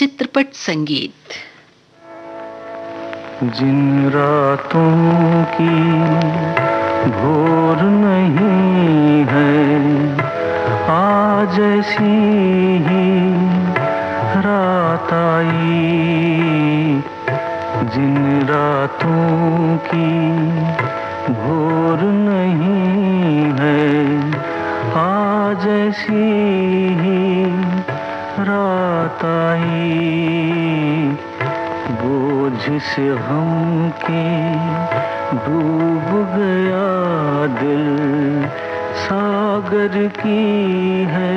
चित्रपट संगीत। जिन रातों की भोर नहीं है, आज ऐसी ही रात आई। जिन रातों की भोर नहीं है, आज ऐसी ही रात आई। बोझ से हम के डूब गया दिल, सागर की है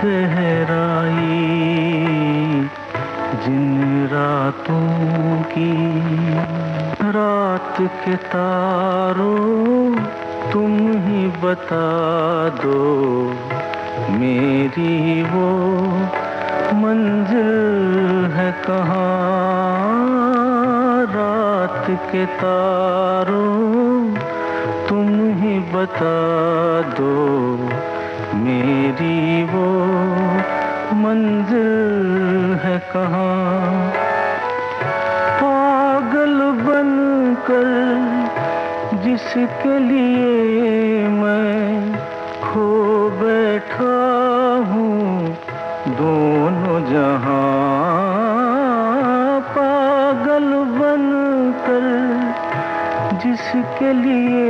गहराई। जिन रातों की रात के तारों तुम ही बता दो, मेरी वो मंजिल है कहाँ। रात के तारों तुम ही बता दो, मेरी वो मंजिल है कहाँ। पागल बनकर जिसके लिए मैं खो बैठा हूँ दोनों जहां। पागल बनकर जिसके लिए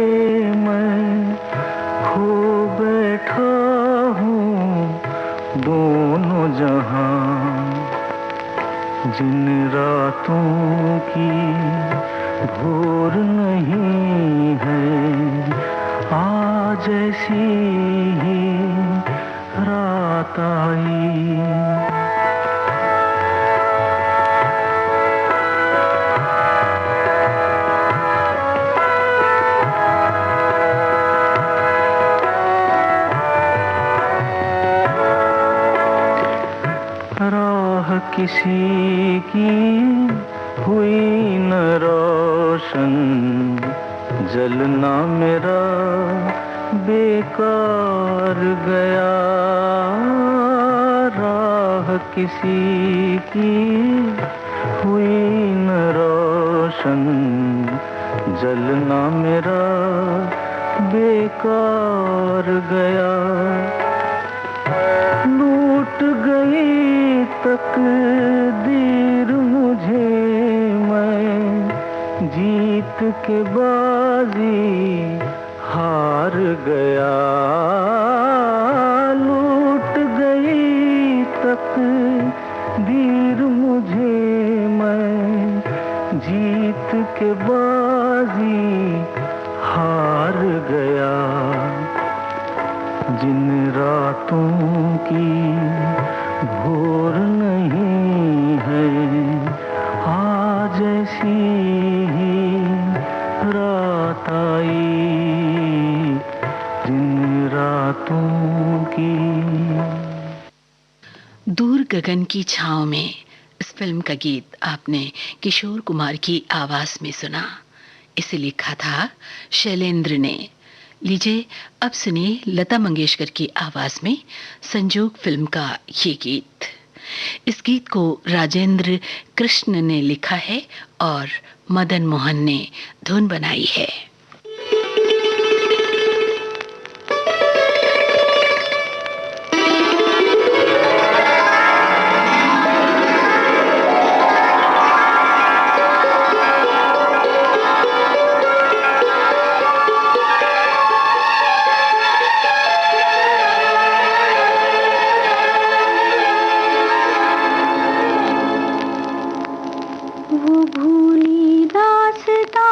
मैं खो बैठा हूँ दोनों जहां। जिन रातों की भोर नहीं है, आज ऐसी ही रात आई। राह किसी की हुई न रोशन, जलना मेरा बेकार गया। राह किसी की हुई न रोशन, जलना मेरा बेकार गया। लूट गई तकदीर मुझे, मैं जीत के बाजी हार गया। लूट गई तकदीर मुझे, मैं जीत के बाजी हार गया। जिन रातों की भोर नहीं है, आज ऐसी ही रात आई। जिन रातों की। दूर गगन की छांव में इस फिल्म का गीत आपने किशोर कुमार की आवाज में सुना। इसे लिखा था शैलेंद्र ने। लीजिए अब सुनिए लता मंगेशकर की आवाज में संजोग फिल्म का ये गीत। इस गीत को राजेंद्र कृष्ण ने लिखा है और मदन मोहन ने धुन बनाई है। वो भूली दास्तां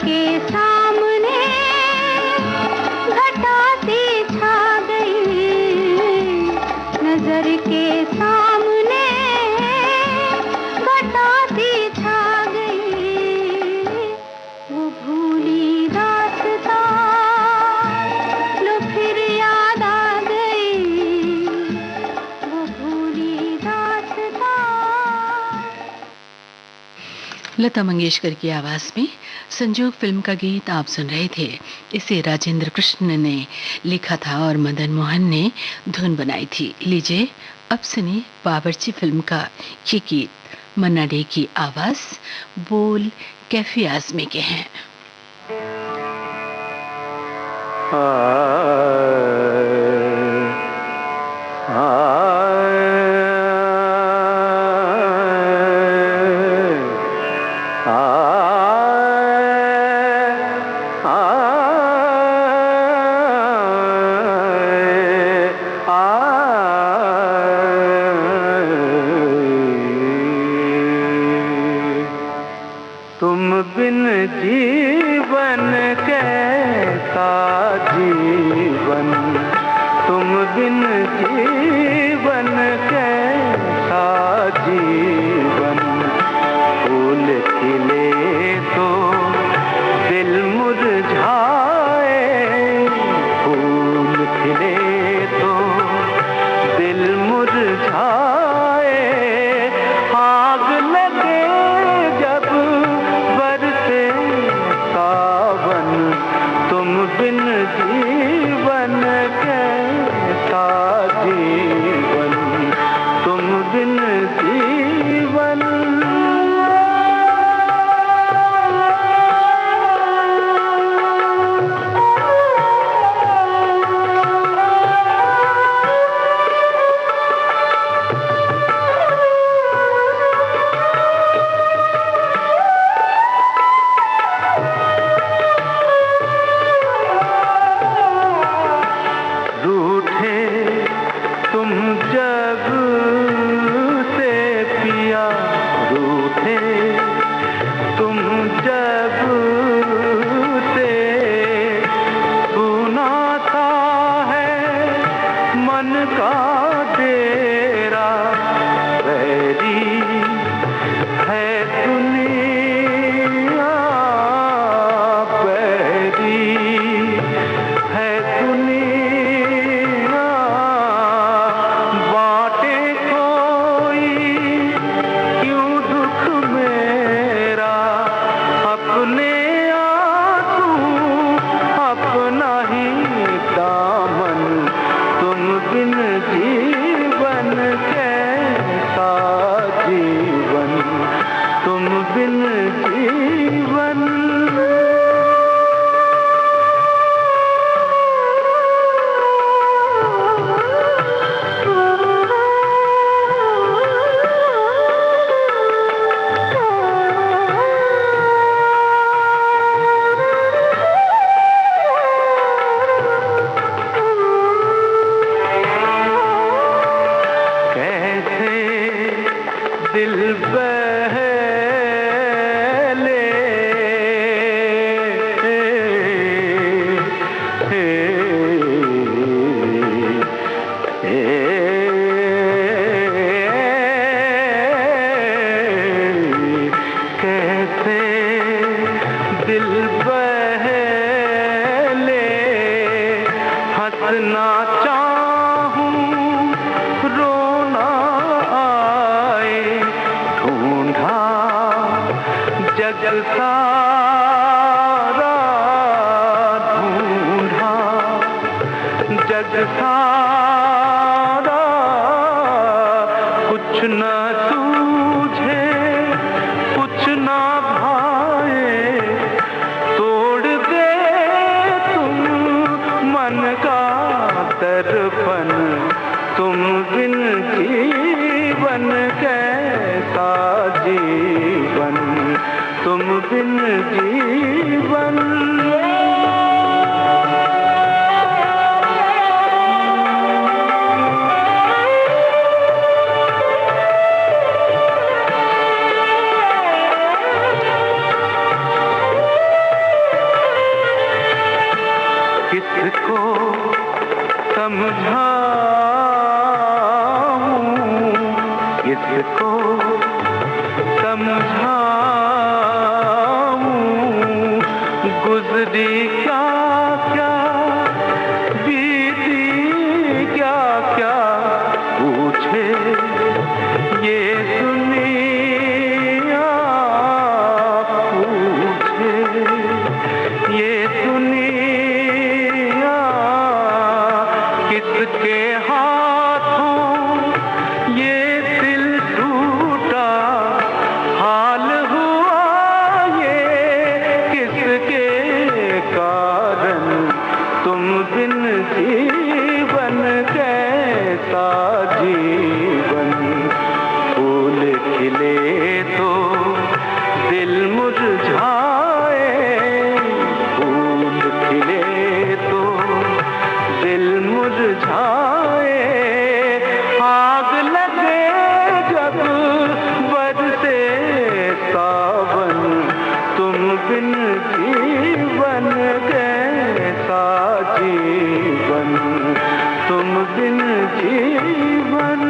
के सामने घटा सी छा गई, नजर के सामने घटा सी छा गई। वो भूली दास्तां लो फिर याद आ गई, वो भूली दास्तां। लता मंगेशकर की आवाज में संजोग फिल्म का गीत आप सुन रहे थे। इसे राजेंद्र कृष्ण ने लिखा था और मदन मोहन ने धुन बनाई थी। लीजिए अब सुनिए बावर्ची फिल्म का ये गीत। मन्ना डे की आवाज, बोल कैफी आजमी के हैं। तुम बिन जीवन कैसा जीवन, तुम बिन जीवन कैसा जीवन। फूल खिले तो दिल मुरझाए, फूल खिले तो दिल मुरझाए। आग लगे जब बरसे सावन, तुम बिन जीवन कैसा जीवन, तुम बिन जीवन। रूठे तुम जग से पिया, रूठे तुम जग से। सुना सा है मन का डेरा, बैरी है दुनिया, बैरी है दुनिया। बाटे कोई क्यों दुख मेरा, अपने आंसू अपना ही दामन। तुम बिन जीवन कैसा जीवन, तुम बिन जीवन। कैसे दिल बहले, कैसे दिल बहले। हंसना चाहूं रोना आए, ढूंढा जग सारा, ढूंढा जग सारा। कुछ न सूझे कुछ न भाए, तोड़ दे तुम मन का दर्पण। तुम बिन जीवन कैसा जीवन, तुम बिन जीवन। किसको समझाऊं, किसको समझाऊं, गुजरी क्या क्या बीती क्या क्या पूछे ये दुनिया, पूछे ये दुनिया, किसके हाथों ये दिल टूटा हाल हुआ, ये किसके कारण तुम बिन जीवन कैसा जीवन, फूल खिले तो दिल मुरझाए, फूल खिले तो दिल मुरझाए, आग लगे जब बरसे सावन, तुम बिन जीवन कैसा जीवन, तुम बिन जीवन।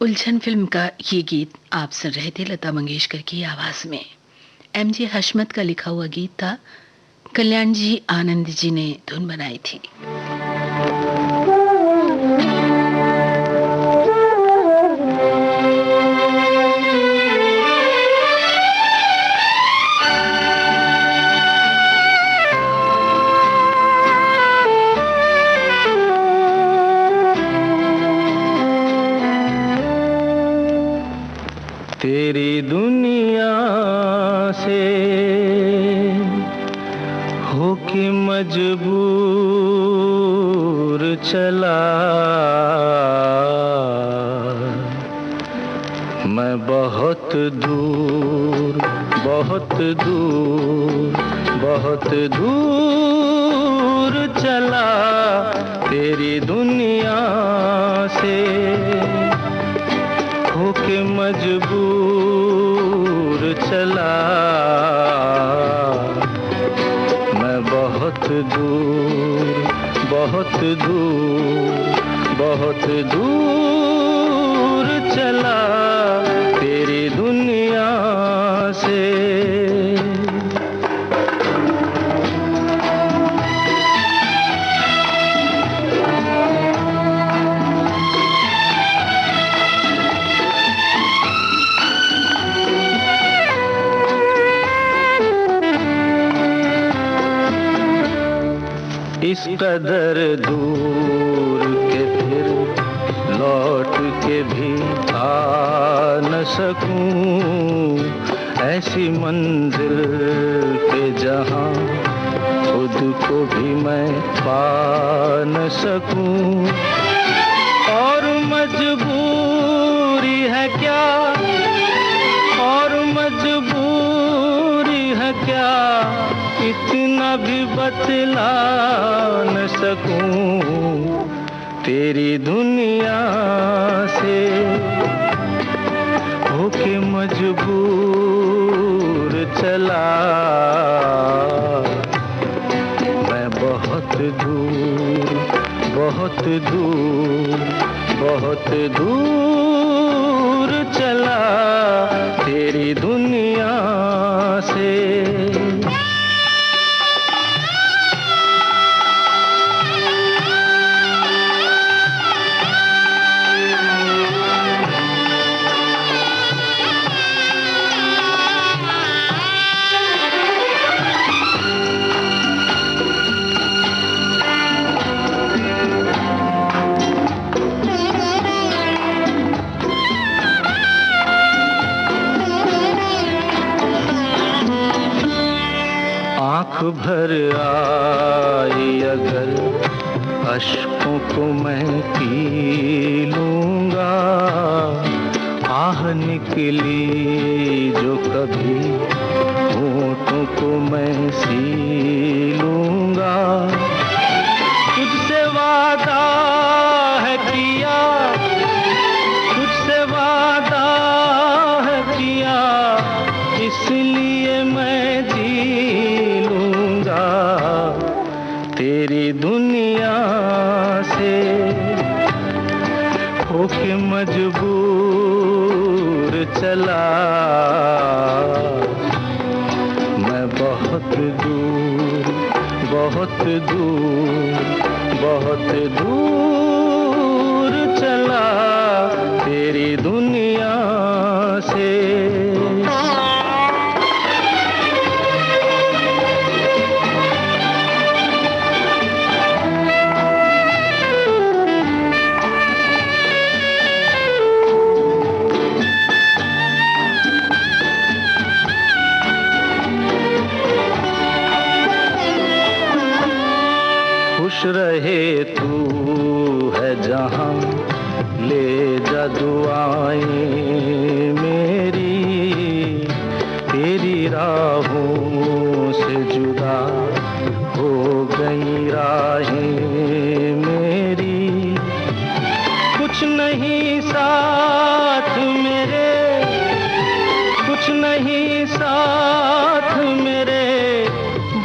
उलझन फिल्म का ये गीत आप सुन रहे थे लता मंगेशकर की आवाज में। एमजे हशमत का लिखा हुआ गीत था, कल्याण जी आनंद जी ने धुन बनाई थी। तेरी दुनिया से होके मजबूर चला मैं बहुत दूर बहुत दूर बहुत दूर चला तेरी दुनिया से होके मजबूर चला मैं बहुत दूर बहुत दूर बहुत दूर चला तेरी दुनिया से। इस कदर दूर के फिर लौट के भी आ न सकूं ऐसी मंजिल के जहां खुद को भी मैं पा न सकूं और मजबूरी है क्या और मजबूरी है क्या इतना भी बतला न सकूं तेरी दुनिया से होके मजबूर चला मैं बहुत दूर बहुत दूर बहुत दूर चला तेरी दुनिया से। आँख भर आई अगर अश्कों को मैं पी लूँगा आह निकली जो कभी होठों को मैं सी लूँगा तुझसे वादा है किया तुझसे वादा है किया इसलिए मैं तेरी दुनिया से होके मजबूर चला मैं बहुत दूर बहुत दूर बहुत दूर चला तेरी दुनिया से। खुश रहे तू है जहां ले जा दुआएं मेरी तेरी राहों से जुदा हो गई राहें मेरी कुछ नहीं साथ मेरे कुछ नहीं साथ मेरे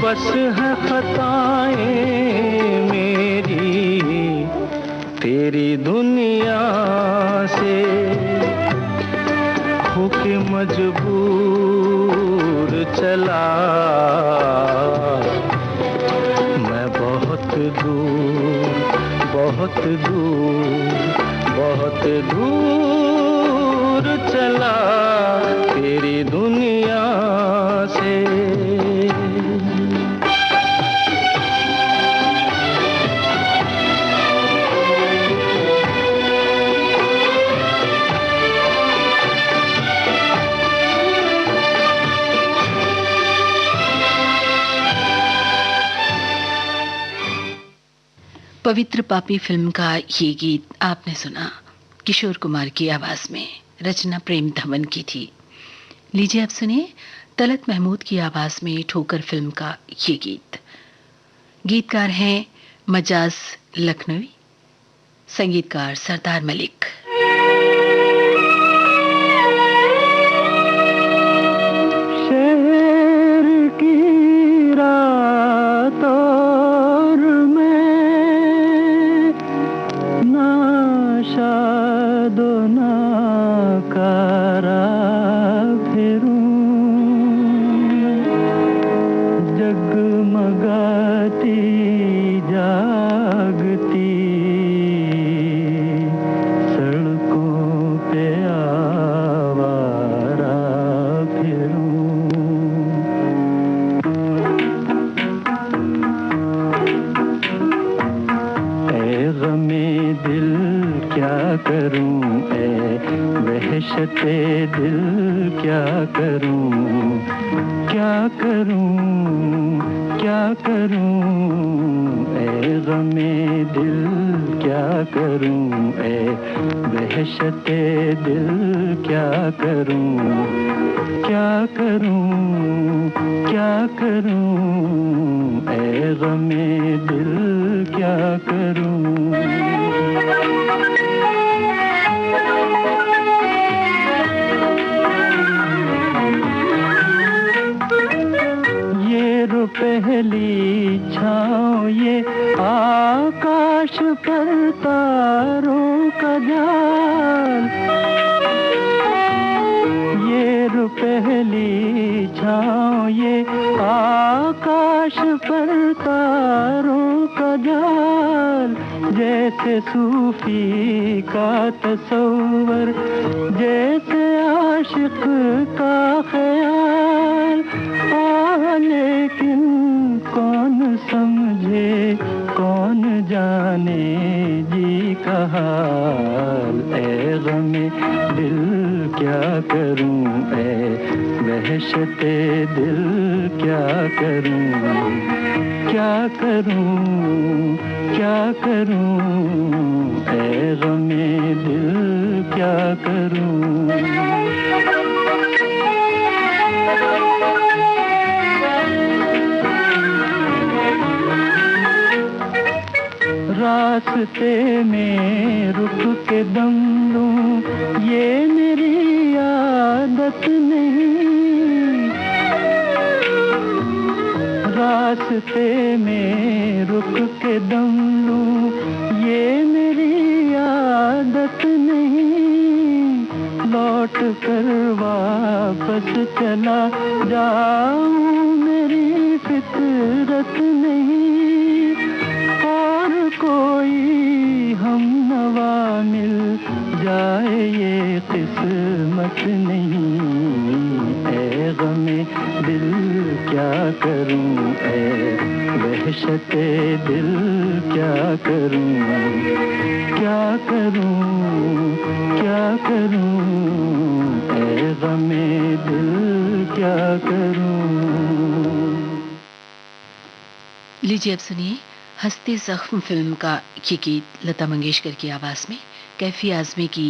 बस है खताएं मेरी तेरी दुनिया से दूर, बहुत दूर, बहुत दूर चला तेरी दुनिया से। पवित्र पापी फिल्म का ये गीत आपने सुना किशोर कुमार की आवाज में, रचना प्रेम धवन की थी। लीजिए अब सुनिए तलत महमूद की आवाज में ठोकर फिल्म का ये गीत। गीतकार हैं मजाज लखनवी, संगीतकार सरदार मलिक। शहर की रात और मैं ना शादो ना कारा फिरूं, जगमगाती जागती सड़कों पे आवारा फिरूं। ऐ गमे दिल क्या करूं, ऐ वहशते दिल क्या करूं, क्या करूं, क्या करूं, ऐ गमे दिल क्या करूं, ऐ वहशते दिल क्या करूं, क्या करूं, क्या करूं, ऐ गमे दिल क्या करूं। ये रो पहली छाँव, ये आकाश पर तारों का जाल, ये रो पहली छाँव, ये आकाश पर तारों का जाल, जैसे सूफी का तसव्वुर, जैसे आशिक का ख्याल। लेकिन कौन समझे कौन जाने जी का हाल, ऐ गमे दिल क्या करूं, ऐ वहशते दिल क्या करूं, क्या करूं, क्या करूं, ऐ गमे दिल क्या करूं। रास्ते में रुक के दम लूं, ये मेरी आदत नहीं। रास्ते में रुक के दम लूं, ये मेरी आदत नहीं। लौट कर वापस चला जाऊं मेरी फितरत नहीं। और कोई हम नवा मिल जाए ये किस्मत नहीं। ऐ गमे दिल क्या करूं, ऐ वहशते दिल क्या करूं, क्या करूं, क्या करूं, ऐ गमे दिल क्या करूं। लीजिए अब सुनिए हस्ती जख्म फिल्म का ये गीत लता मंगेशकर की आवाज में, कैफी आजमी की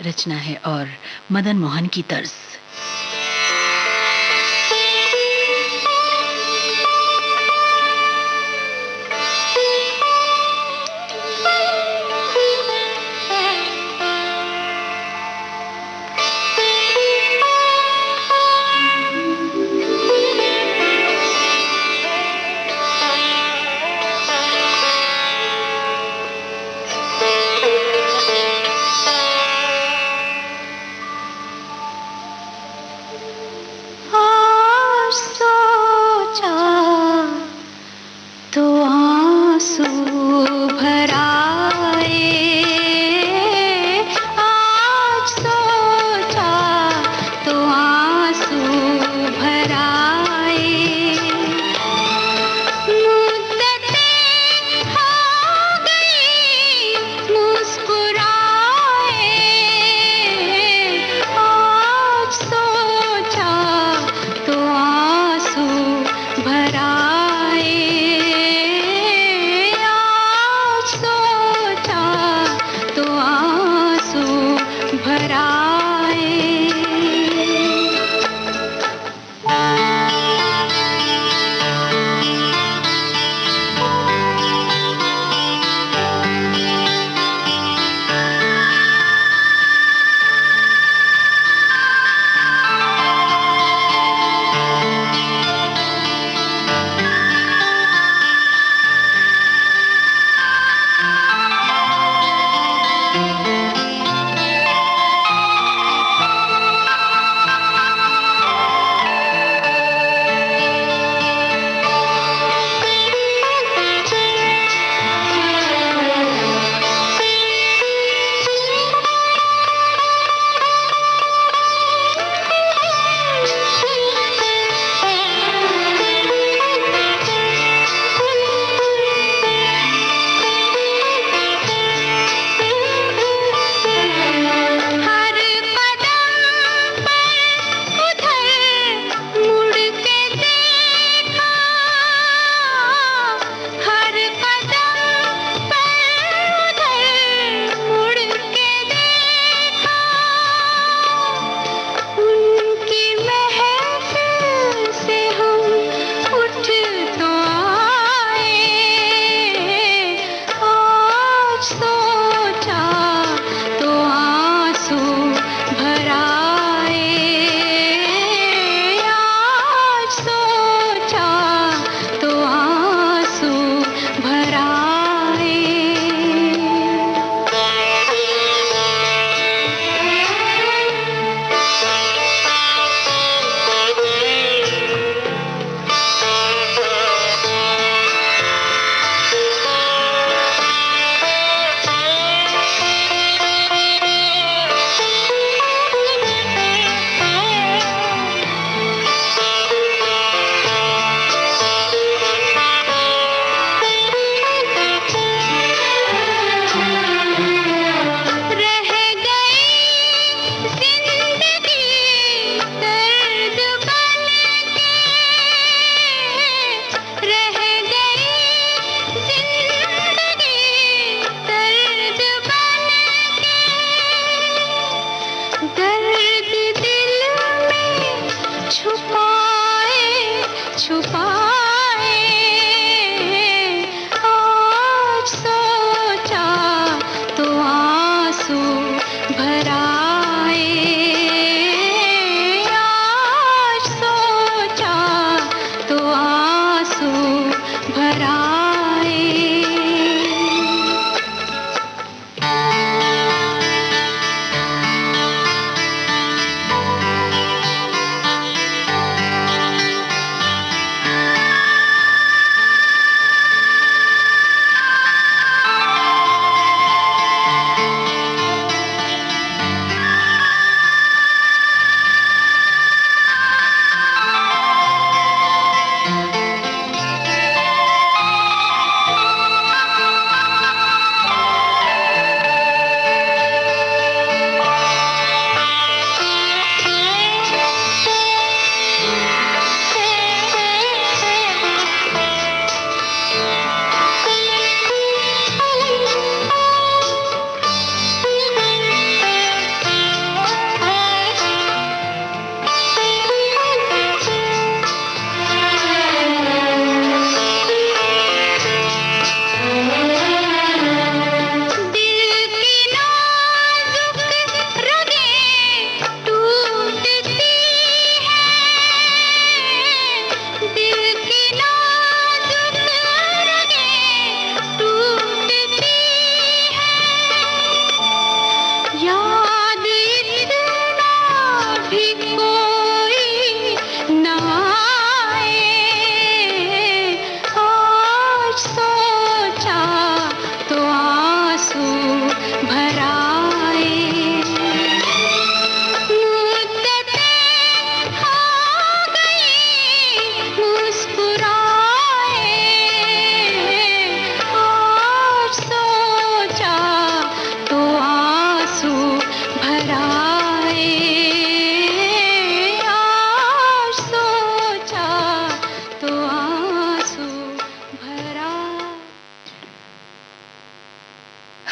रचना है और मदन मोहन की तर्ज।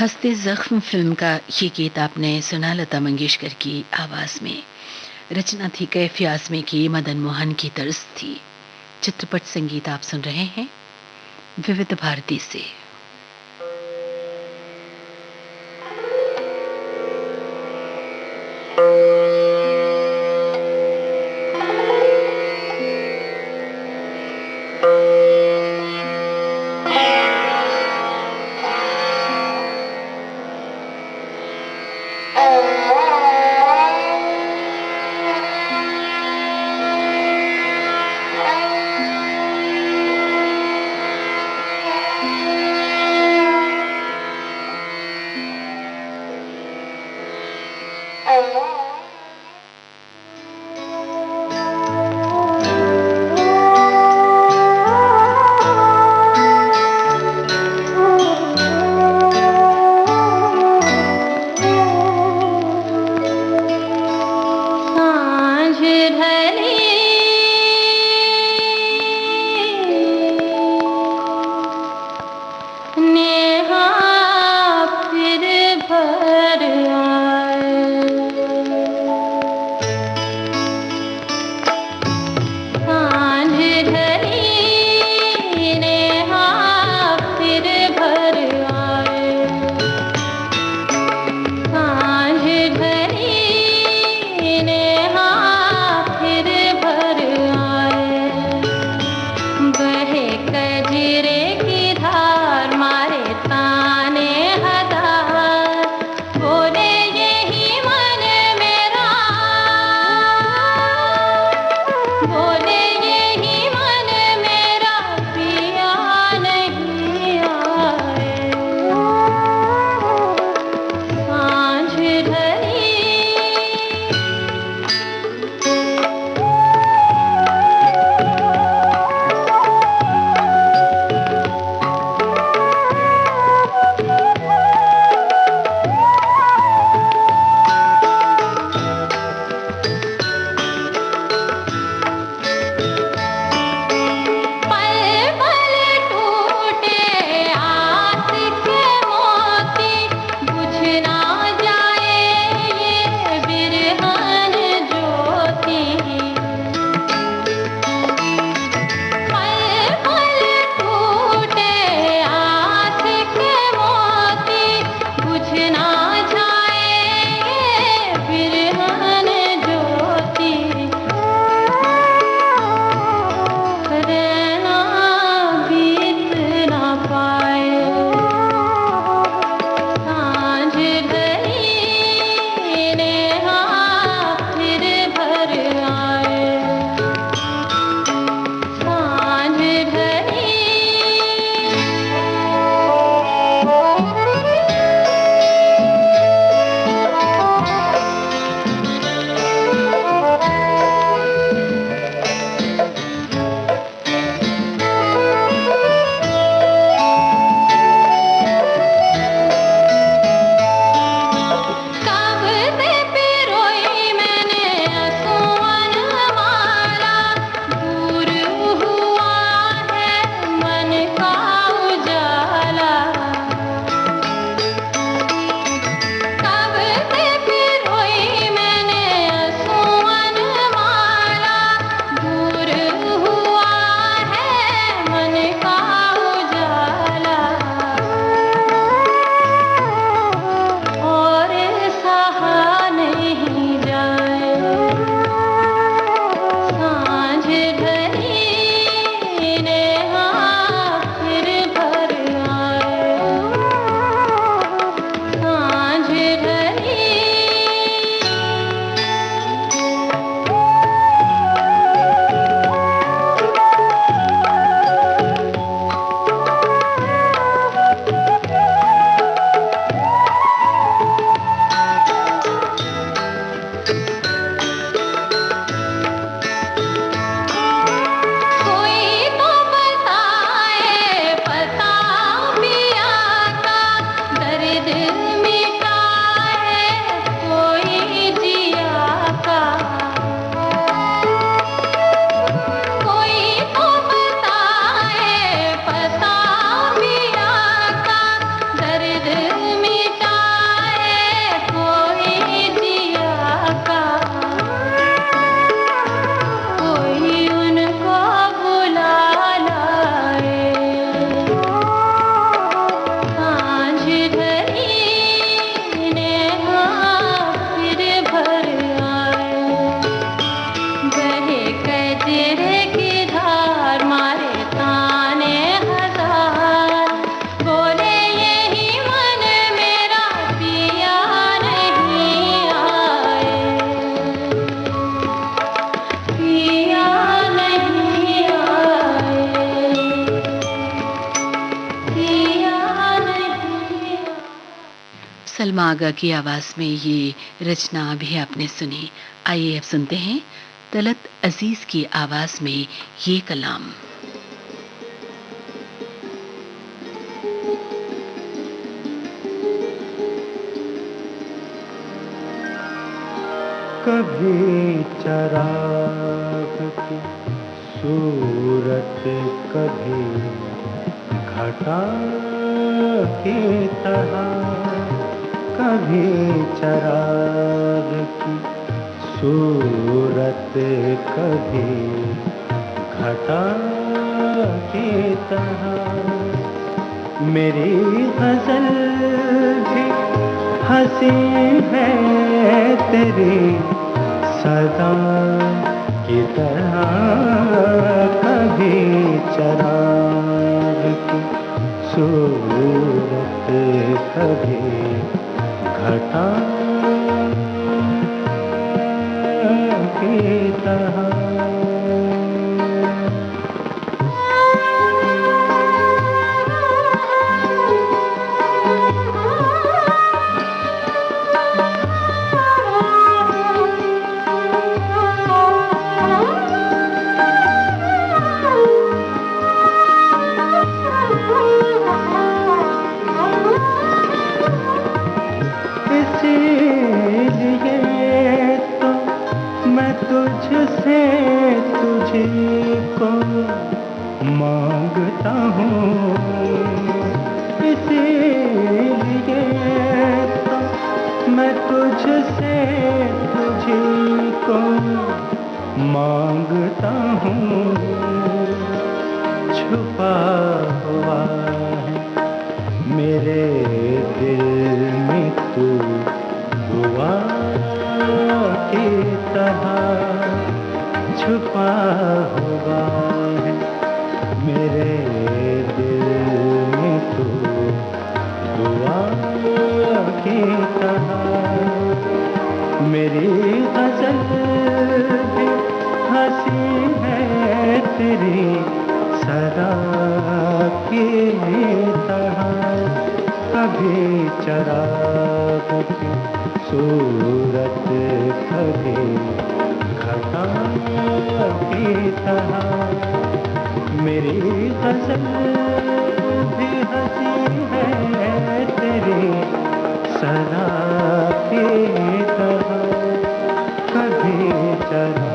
हंसते जख्म फिल्म का ये गीत आपने सुना लता मंगेशकर की आवाज में। रचना थी कैफी आजमी की, मदन मोहन की तर्ज थी। चित्रपट संगीत आप सुन रहे हैं विविध भारती से। बोले सलमा आगा की आवाज में ये रचना भी आपने सुनी। आइए अब सुनते हैं तलत अजीज की आवाज में ये कलाम। कभी चराग की सूरत, कभी घटा की तरह, कभी चराग की सूरत, कभी घटा की तरह। मेरी गजल भी हंसी है तेरी सदा की तरह, कभी चराग की सूरत, कभी घटा की तरह। तुझसे तुझी को मांगता हूँ, इसीलिए तो मैं तुझसे तुझी को मांगता हूँ। छुपा हुआ है मेरे दिल में तू दुआ की तरह, छुपा हुआ है मेरे दिल में तू दुआ की तरह। मेरी गजल भी हंसी है तेरी सदा की तरह, कभी चराग की सूरत, कभी घटा की तरह। मेरी गजल भी हंसी है तेरी सदा की तरह, कभी चराग।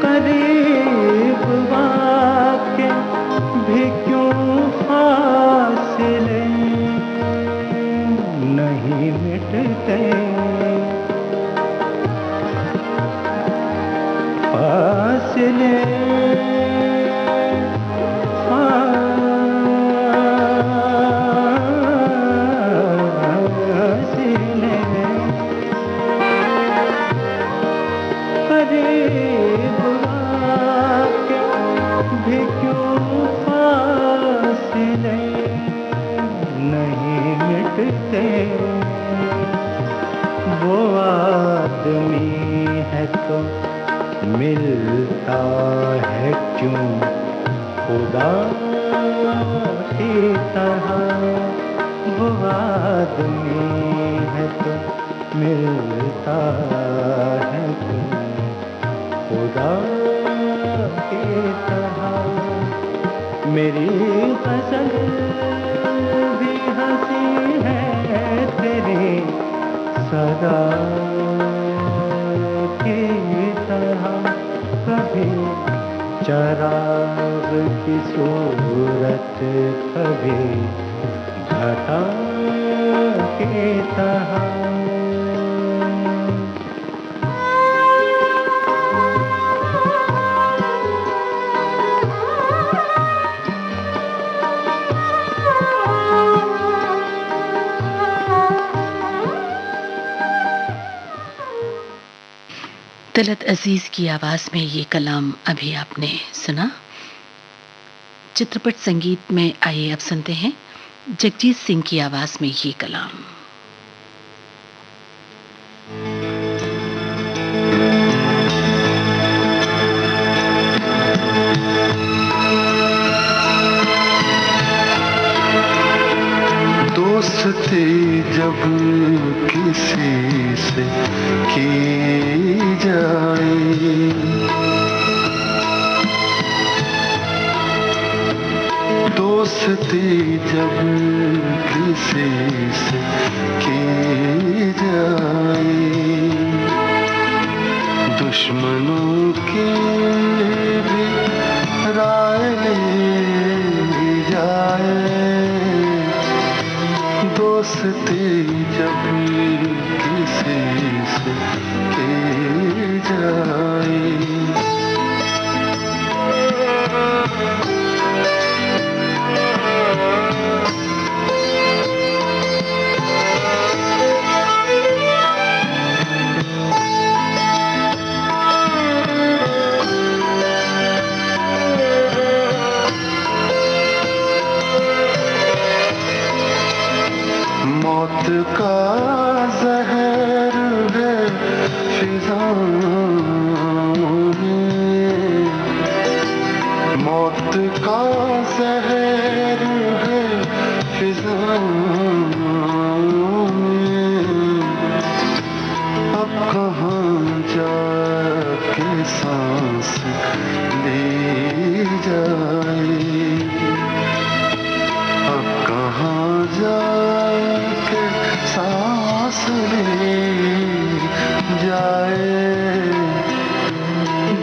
करीब वाके भी क्यों फासले नहीं मिटते, फासले करीब वाके भी क्यों फासले नहीं मिटते। वो आदमी है तो मिलता है क्यों खुदा की तरह, वो आदमी है तो मिलता है क्यों खुदा की तरह। मेरी गजल भी हंसी है तेरी सदा की तरह, कभी चराग की सूरत, कभी घटा की तरह। तलत अजीज की आवाज में ये कलाम अभी आपने सुना। चित्रपट संगीत में आइए अब सुनते हैं जगजीत सिंह की आवाज में ये कलाम। दोस्ती जब किसी से की जाए, दोस्ती जब किसी से की जाए, दुश्मनों की भी राय ली जाए, दोस्ती जब किसी से की जाए। मौत का जहर है फिजाओं में, मौत का जहर है फिजाओं में, अब कहाँ जाके सांस ली जाए, अब कहाँ जाके सांस ली जाए,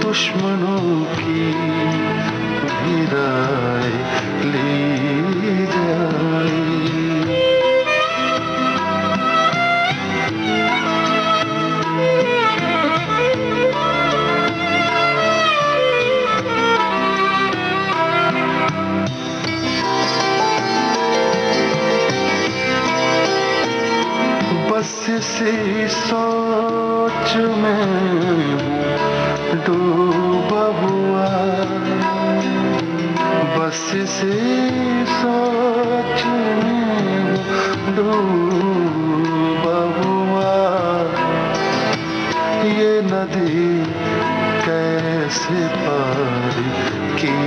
दुश्मनों की भी राय ली जाए। बस इसी सोच में डूबा हुआ, बस इसी सोच में डूबा हुआ, ये नदी कैसे पार की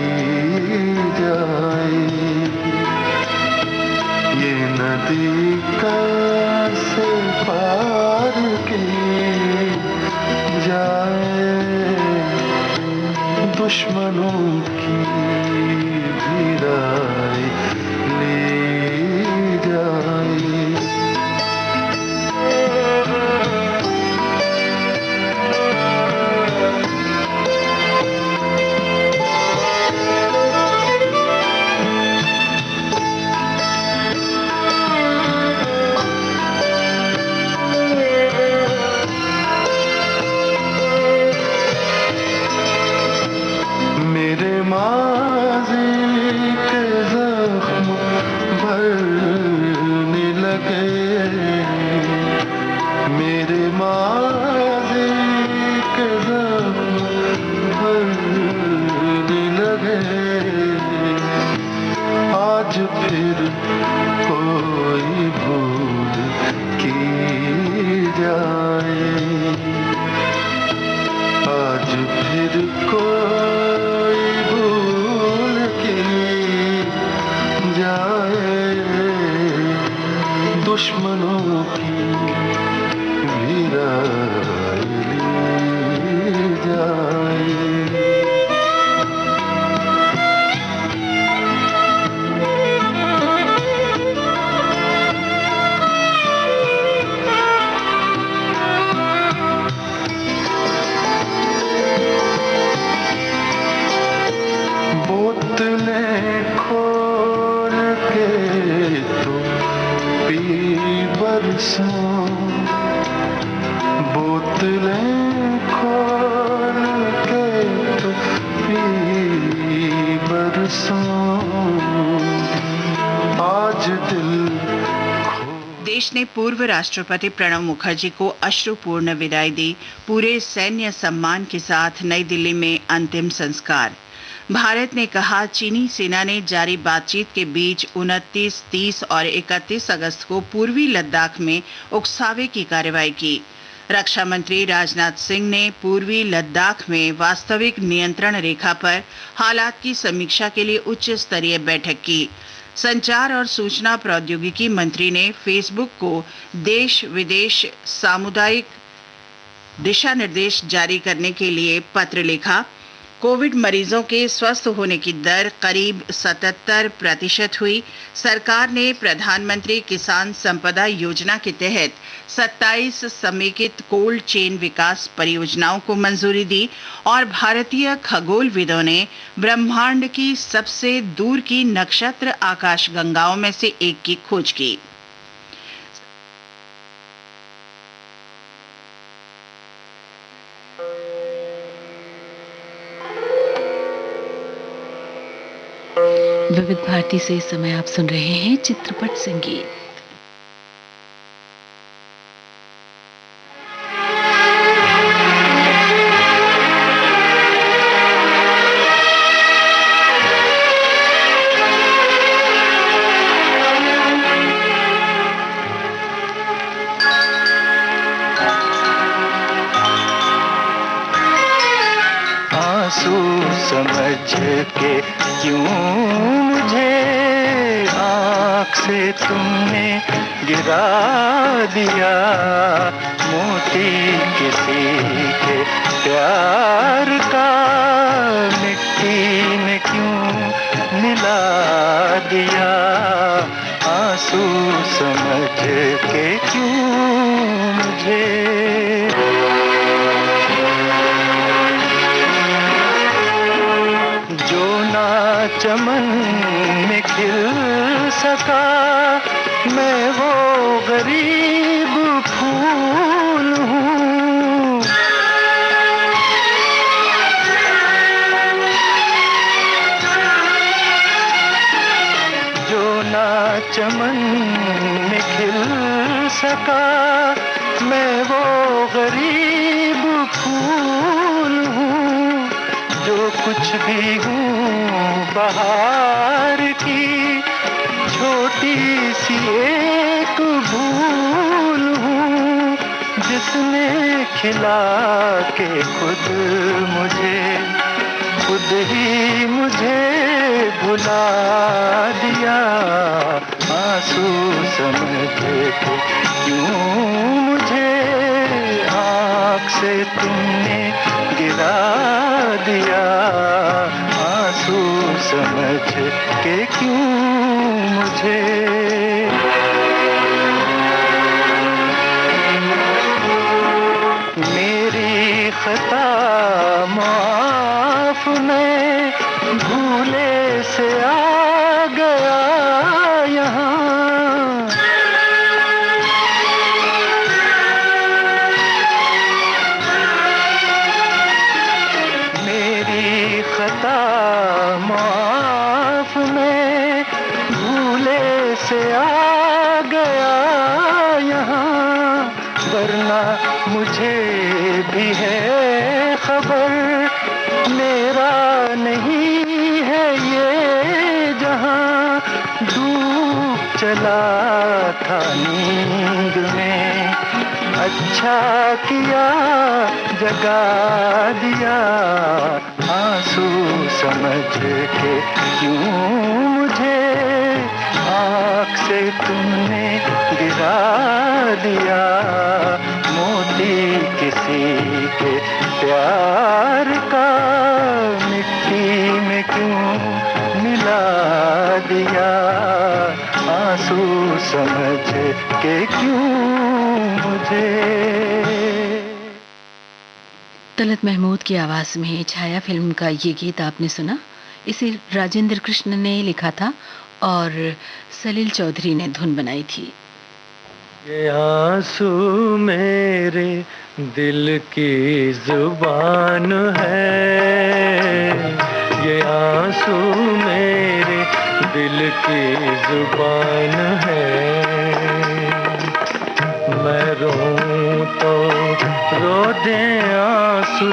जाए, ये नदी कैसे पार की जाए, दुश्मनों की भी राय ली जाए। मेरे माज़ी के ज़ख्म भरने लगे, मेरे माज़ी के ज़ख्म भरने लगे, आज फिर कोई भूल की जाए, आज फिर कोई भूल की जाए, दुश्मनों की भी राय ली जाए। बोतलें खोल के तो पी बरसा, ने पूर्व राष्ट्रपति प्रणब मुखर्जी को अश्रुपूर्ण विदाई दी। पूरे सैन्य सम्मान के साथ नई दिल्ली में अंतिम संस्कार। भारत ने कहा, चीनी सेना ने जारी बातचीत के बीच 29, 30 और 31 अगस्त को पूर्वी लद्दाख में उकसावे की कार्रवाई की। रक्षा मंत्री राजनाथ सिंह ने पूर्वी लद्दाख में वास्तविक नियंत्रण रेखा पर हालात की समीक्षा के लिए उच्च स्तरीय बैठक की। संचार और सूचना प्रौद्योगिकी मंत्री ने फेसबुक को देश विदेश सामुदायिक दिशा निर्देश जारी करने के लिए पत्र लिखा। कोविड मरीजों के स्वस्थ होने की दर करीब 77% हुई। सरकार ने प्रधानमंत्री किसान संपदा योजना के तहत 27 समेकित कोल्ड चेन विकास परियोजनाओं को मंजूरी दी और भारतीय खगोलविदों ने ब्रह्मांड की सबसे दूर की नक्षत्र आकाशगंगाओं में से एक की खोज की। विविध भारती से इस समय आप सुन रहे हैं चित्रपट संगीत। आंसू समझ के क्यों मुझे आँख से तुमने गिरा दिया, मोती किसी के प्यार का मिट्टी में क्यों मिला दिया। आंसू समझ के क्यों मुझे चमन में खिल सका, मैं वो गरीब फूल हूँ। जो ना चमन में खिल सका, मैं वो गरीब फूल हूँ। जो कुछ भी हूँ बहार की, छोटी सी एक भूल हूँ, जिसने खिला के खुद ही मुझे भुला दिया। आंसू समझ के क्यों मुझे आँख से तुमने गिरा दिया। आंसू समझ के क्यों मुझे मेरी खता माफ, मैं भूले से आ गया यहाँ। मेरी खता माफ, मैं भूले से आ गया यहाँ। वरना मुझे भी है खबर, मेरा नहीं है ये जहां। डूब चला था नींद में, अच्छा किया जगा दिया। आंसू समझ के क्यों मुझे आँख से तुमने गिरा दिया। मोती किसी के प्यार का मिट्टी में क्यों मिला दिया। आंसू समझ के क्यों मुझे। तलत महमूद की आवाज में छाया फिल्म का ये गीत आपने सुना। इसे राजेंद्र कृष्ण ने लिखा था और सलील चौधरी ने धुन बनाई थी। ये आंसू मेरे दिल की जुबान है, ये आंसू मेरे दिल की जुबान है। रोऊं तो रो दे आंसू,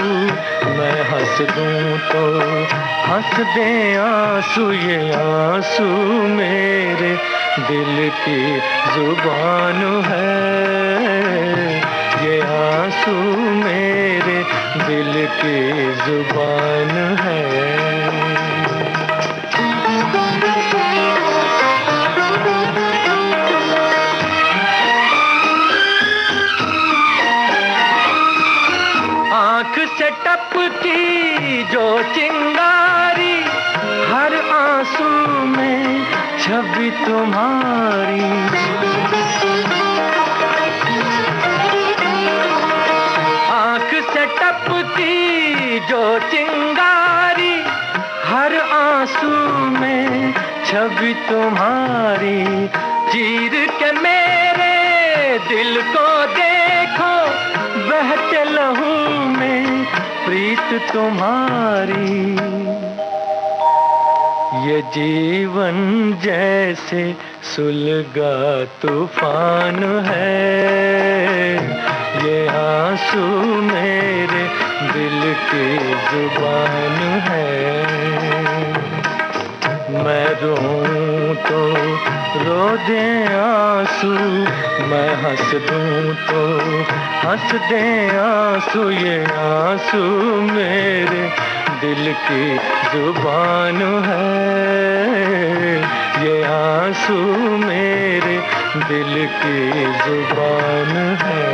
मैं हंस दूं तो हंस दे आंसू। ये आंसू मेरे दिल की जुबान है, ये आंसू मेरे दिल की जुबान है। आँख से टपकी जो चिंगारी, हर आंसू में छवि तुम्हारी। आँख से टपकी जो चिंगारी, हर आंसू में छवि तुम्हारी। चीर के मेरे दिल को देखो, बहते लहू में प्रीत तुम्हारी। ये जीवन जैसे सुलगा तूफान है, ये आंसू मेरे दिल की जुबान है। मैं रोऊं तो रो दे आंसू, मैं हंस दूं तो हंस दे आंसू। ये आंसू मेरे दिल की जुबान है, ये आंसू मेरे दिल की जुबान है।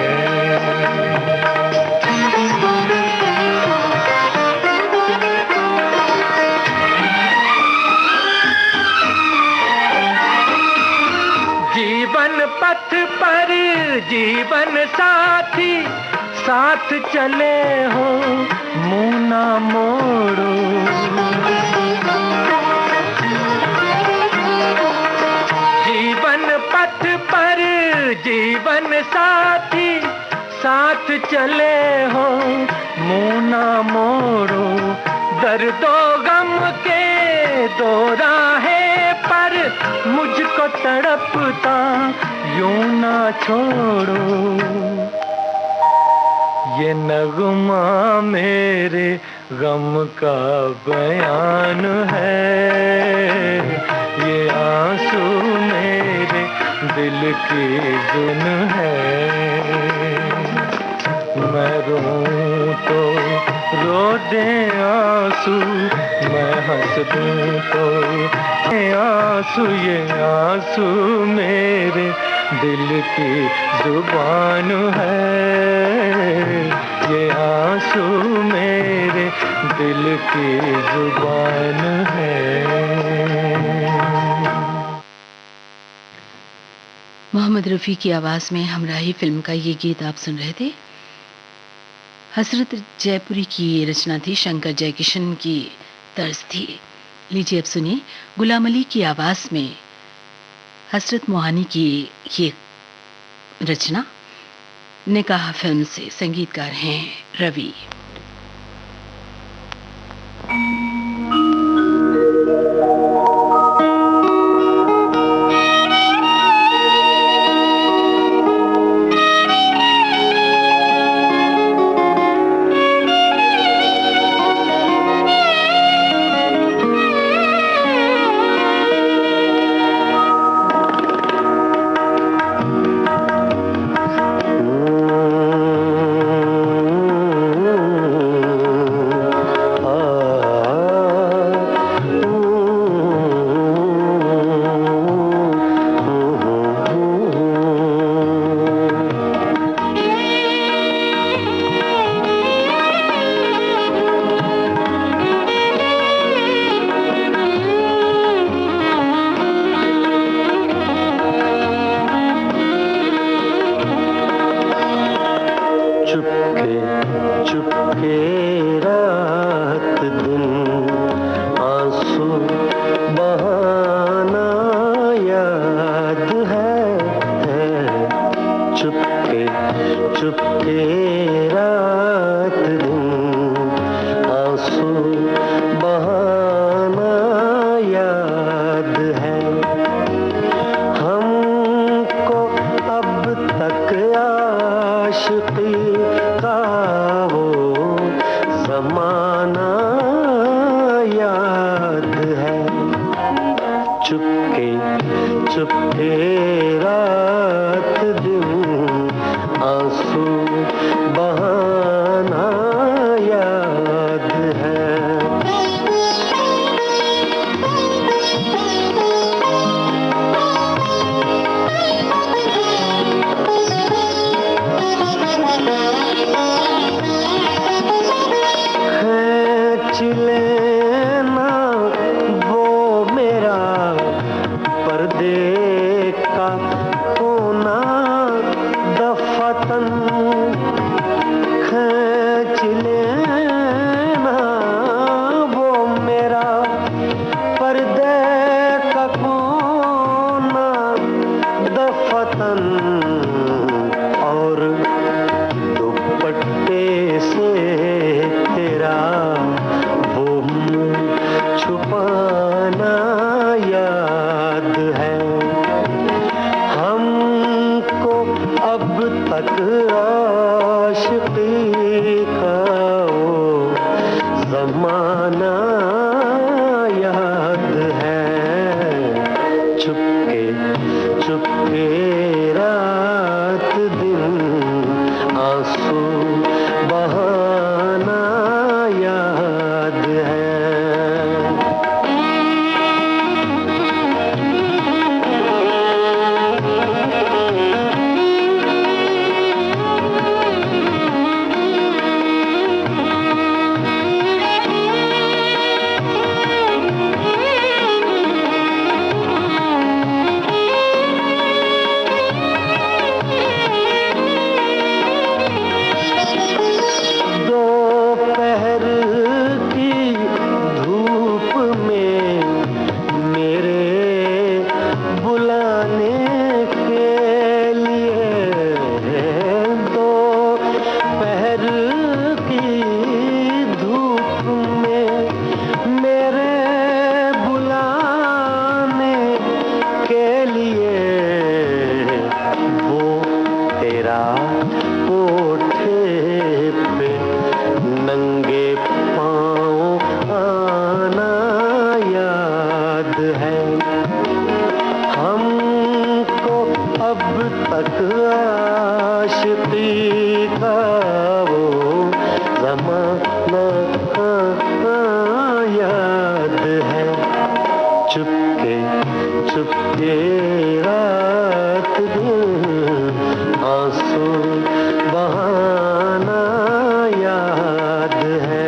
जीवन पथ पर जीवन साथी, साथ चले हो मुँह ना मोड़ो। जीवन पथ पर जीवन साथी, साथ चले हो मुँह ना मोड़ो। दर्दो गम के दो राहें पर मुझको तड़पता यूं ना छोड़ो। ये नगमा मेरे गम का बयान है, ये आंसू मेरे दिल की धुन है। मैं रोऊं तो रो दे आंसू, मैं हंस दूं तो आंसू। ये आंसू मेरे दिल की जुबान है, ये आंसू मेरे दिल की जुबान है। मोहम्मद रफ़ी की आवाज़ में हमराही फिल्म का ये गीत आप सुन रहे थे। हसरत जयपुरी की ये रचना थी, शंकर जयकिशन की तर्ज थी। लीजिए अब सुनिए गुलाम अली की आवाज़ में हसरत मोहानी की ये रचना निकाह फिल्म से। संगीतकार हैं रवि। हमको अब तक याद का वो जमाना याद है। चुपके चुपके रात दिन आंसू बहाना याद है। चुपके चुपके रात दिन आंसू बहाना याद है।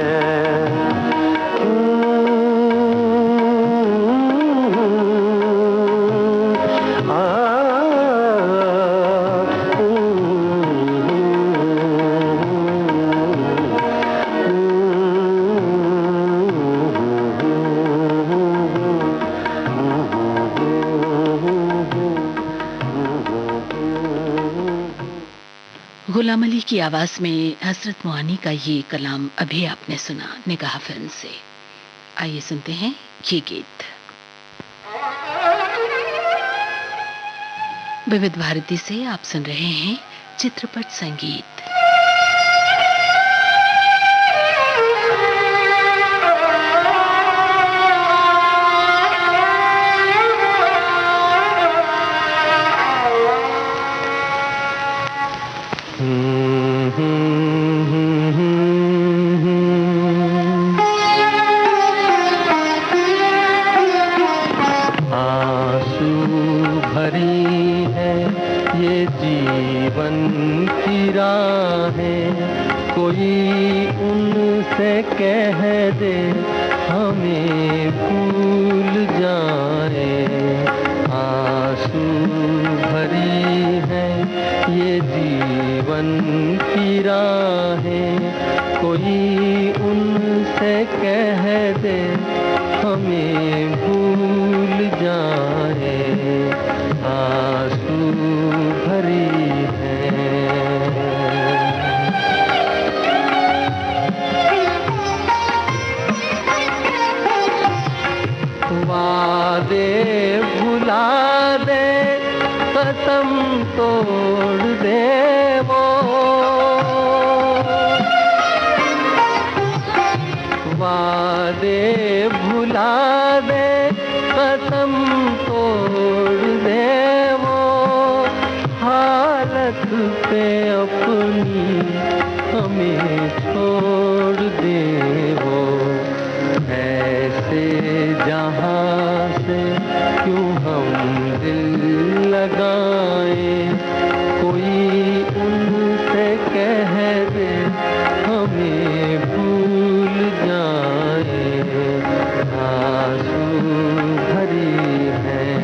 गुलाम अली की आवाज में हसरत मोहानी का ये कलाम अभी आपने सुना निगाह फिल्म से। आइए सुनते हैं ये गीत। विविध भारती से आप सुन रहे हैं चित्रपट संगीत। कह दे हमें भूल जाए, आंसू भरी है ये जीवन की राहें। कोई उनसे कह दे हमें भूल जाए, आंसू भरी है। वादे भुला दे, कसम तोड़ दे वो, वादे भुला दे, कसम तोड़ दे वो, हालत पे अपनी हमें छोड़ दे वो। ऐसे जहां से क्यों हम दिल लगाएं, कोई उनसे कह दे हमें भूल जाए, आंसू भरी है।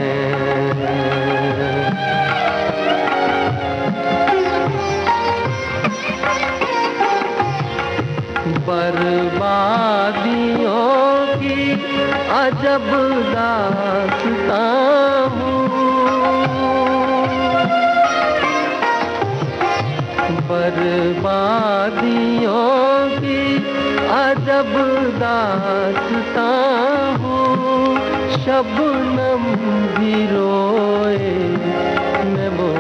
बर्बादियों की अजब दास्तां हूँ, बर्बादियों की अजब दास्तां हूँ। शबनम भी रोए मैं वो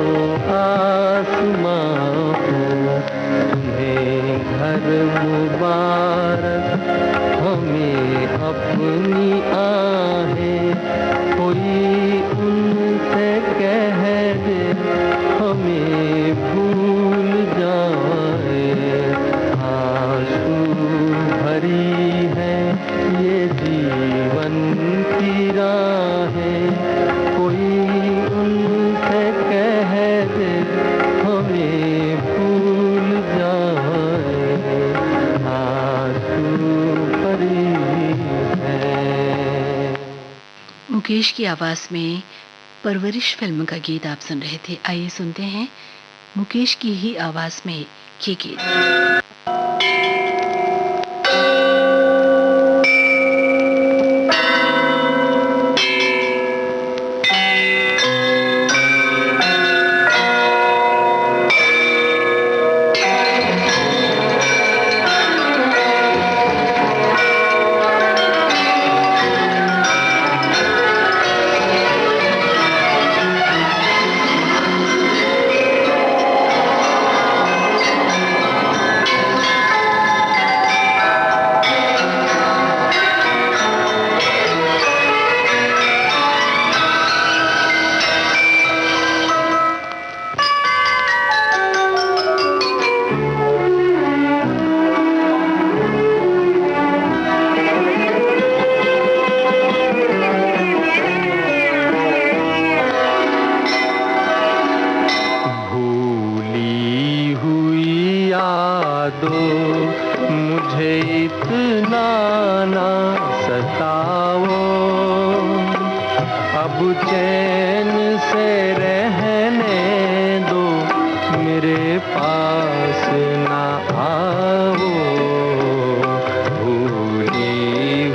आसमां हूँ, तुम्हें घर पर मुबारक हमें अपनी आहें कोई उनसे कह दे हमें भूल जाए। आंसू भरी है ये जीवन की राहें कोई उनसे कह दे हमें भूल जाए। आंसू भरी है। मुकेश की आवाज में परवरिश फिल्म का गीत आप सुन रहे थे। आइए सुनते हैं मुकेश की ही आवाज में ये गीत। मुझे इतना ना सताओ अब चैन से रहने दो मेरे पास ना आओ। भूली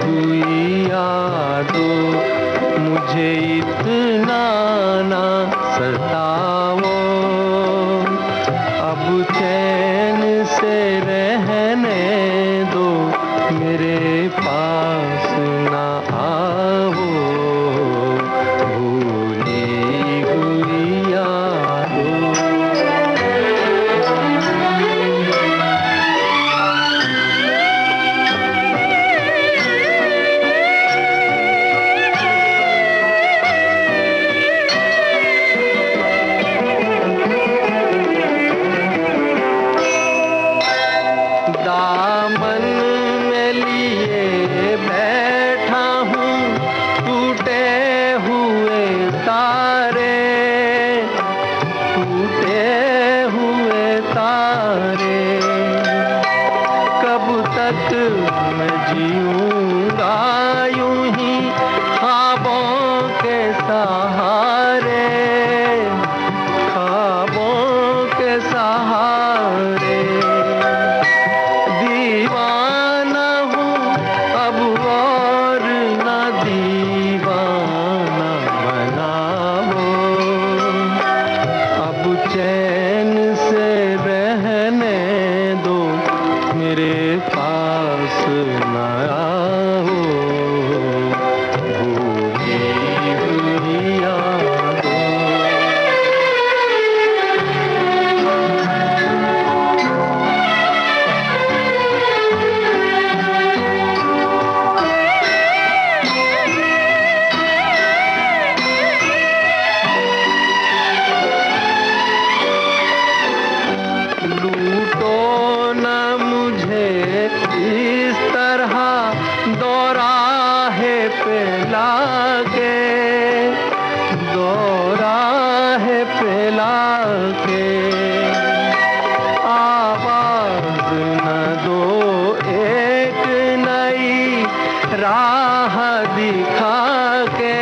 हुई यादों मुझे इतना ना सताओ अब चैन से रहने दो मेरे पास ना आओ। भूली हुई यादों दामन में लिए बैठा हूँ टूटे हुए तारे कब तक मैं जीऊँगा यूं ही ख्वाबों के सहारे दीवाना हूँ अब और न दीवाना बनाओ अब चैन से रहने दो मेरे पास न आओ। भूली हुई यादों लूटो न मुझे इस तरह दोराहे पे लाके आवाज न दो एक नई राह दिखा के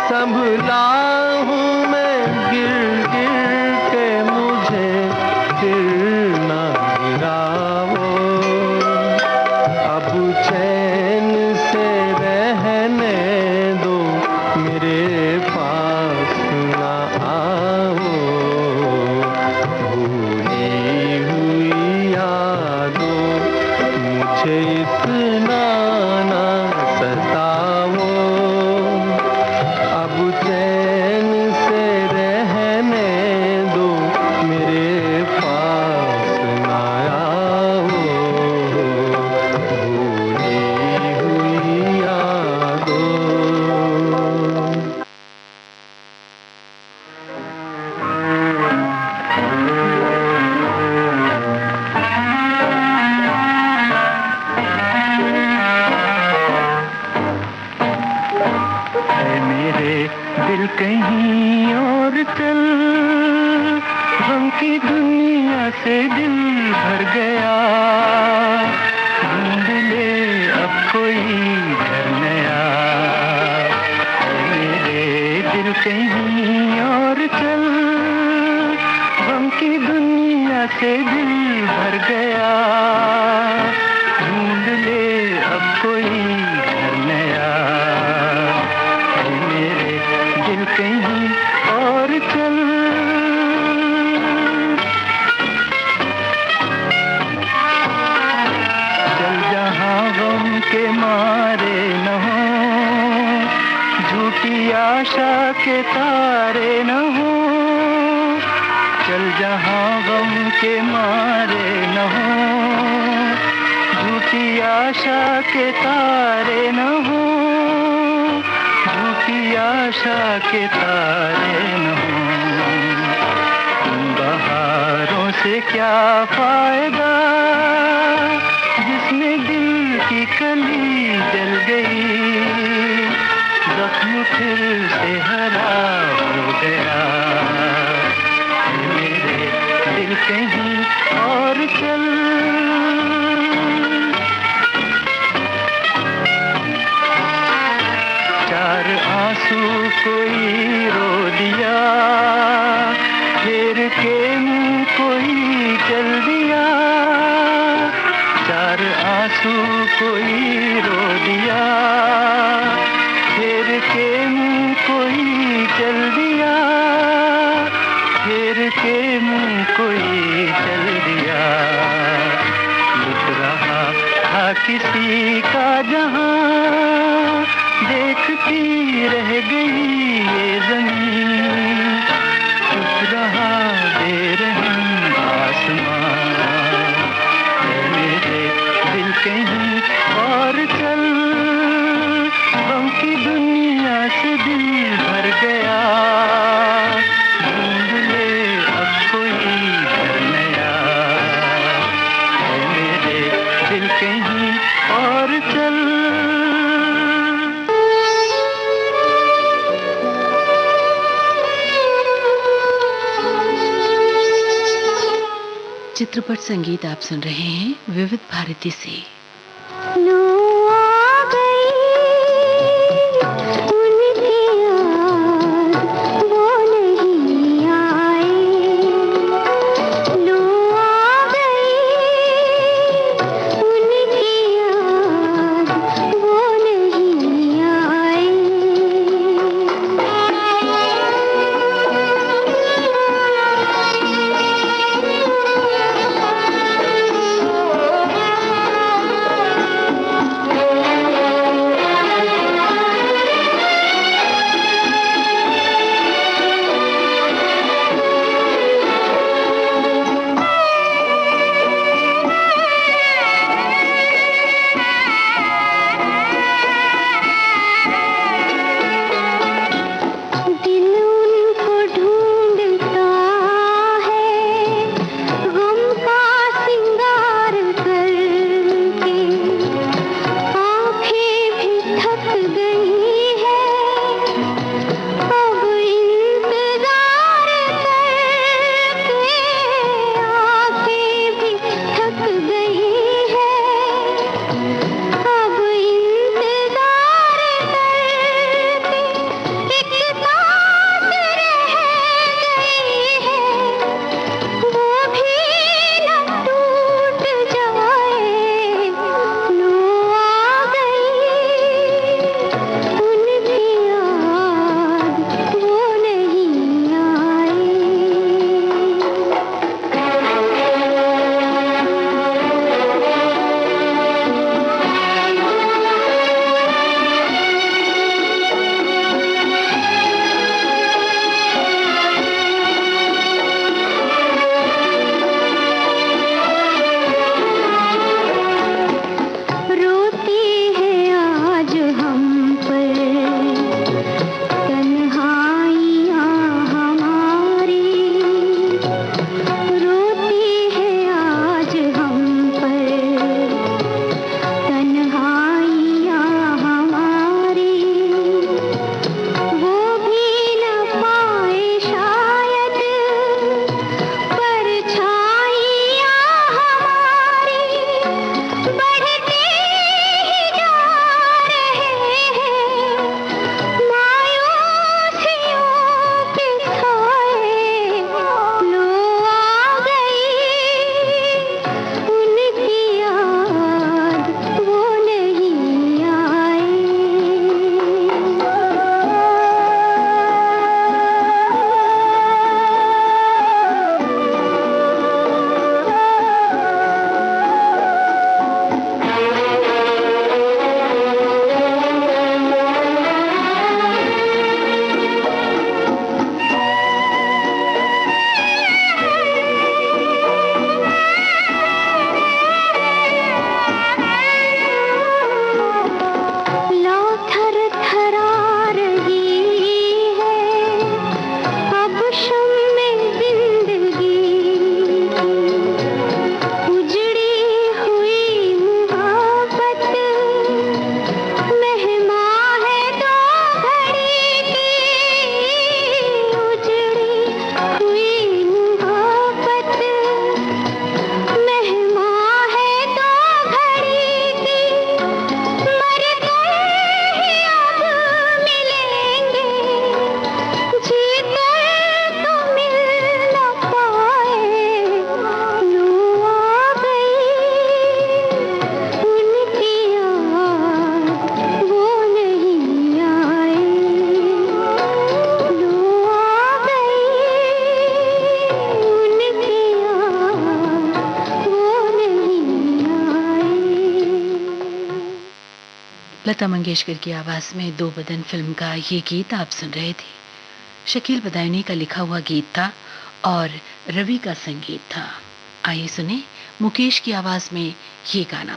संभला हूँ मैं गिर के मुझे फिर न गिराओ अब चैन से रहने दो मेरे पास न आओ। भूली हुई याद की दुनिया से दिल भर गया, ढूंढ ले अब कोई घर नया। मेरे दिल कहीं और चल, गम की दुनिया से दिल भर गया, ढूंढ ले अब कोई घर नया। मेरे दिल कहीं और चल। चल जहाँ गम के मारे न हो, झूठी आशा के तारे न हो। चल जहाँ गम के मारे न हो, झूठी आशा के तारे न हो। झूठी आशा के तारे न हो। बहारों से क्या फायदा, जिसमें दिल की कली जल गई, जख्म फिर से हरा हो गया। मेरे दिल कहीं और चल। चार आंसू कोई रो दिया, फेर के मुंह कोई चल दिया। चार आंसू कोई रो दिया, फेर के मुंह कोई चल दिया। फेर के मुंह कोई चल दिया। लुट रहा था किसी का जहां, देखती रह गई ये जमीन। चुप रहा बेरहम आसमान। मेरे दिल कहीं और चल, गम की दुनिया से दिल भर गया, ढूंढ ले अब कोई घर नया। मेरे दिल कहीं और चल। चित्रपट संगीत आप सुन रहे हैं विविध भारती से। लो आ गई उनकी याद, वो नहीं आए। लो आ गई उनकी याद, वो नहीं आए। लता मंगेशकर की आवाज में दो बदन फिल्म का ये गीत आप सुन रहे थे। शकील बदायूनी का लिखा हुआ गीत था और रवि का संगीत था। आइए सुने मुकेश की आवाज में ये गाना।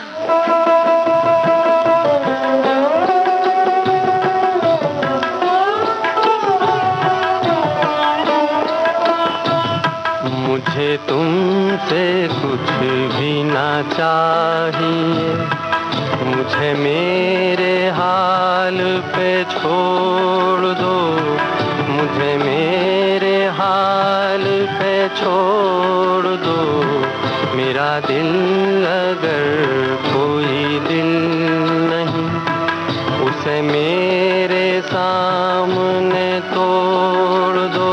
मुझे तुमसे कुछ भी ना चाहिए, मुझे मेरे हाल पे छोड़ दो, मुझे मेरे हाल पे छोड़ दो। मेरा दिल अगर कोई दिल नहीं, उसे मेरे सामने तोड़ दो,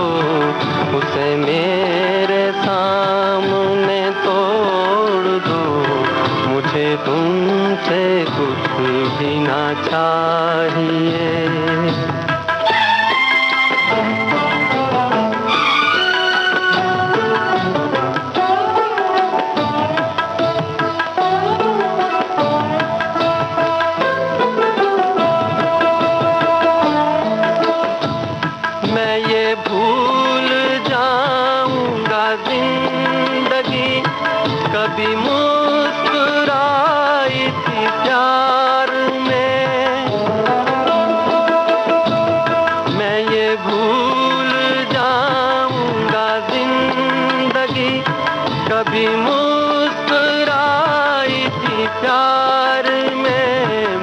उसे मेरे सामने तोड़ दो। मुझे तुमसे कुछ भी ना चाहिए। मैं ये भूल जाऊंगा जिंदगी कभी मुस्कुराई थी प्यार में। मैं ये भूल जाऊंगा जिंदगी कभी मुस्कुराई थी प्यार में।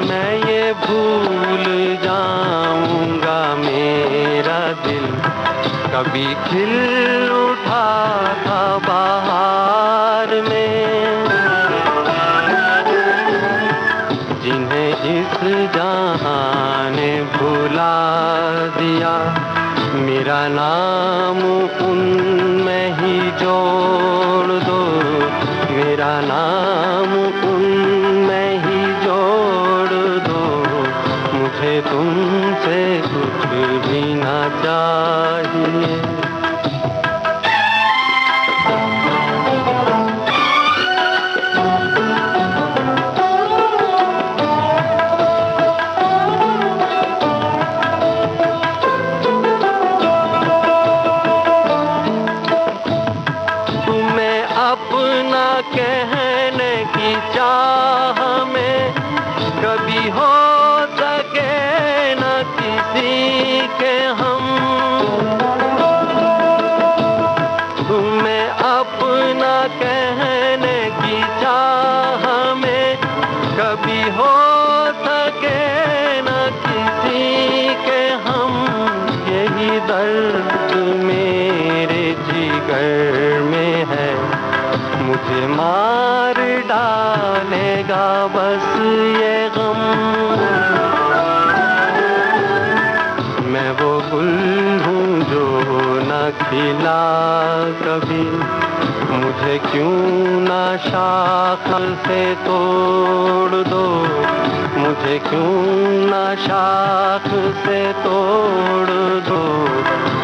मैं ये भूल जाऊंगा मेरा दिल कभी खिल उठा था बाहर में। जिन्हें इस जहां ने भुला दिया, मेरा नाम उनमें ही जोड़ दो, मेरा नाम उनमें ही जोड़ दो। मुझे तुमसे कुछ भी ना चाहिए। तुम्हें अपना कहने की चाह में कभी हो सके न किसी के हम। तुम्हें अपना कहने की चाह में कभी हो सके न किसी के हम। यही दर्द मेरे जिगर में है, मुझे मार डालेगा बस ये गम। मैं वो गुल हूँ जो न खिला कभी, मुझे क्यों ना शाख से तोड़ दो, मुझे क्यों ना शाख से तोड़ दो।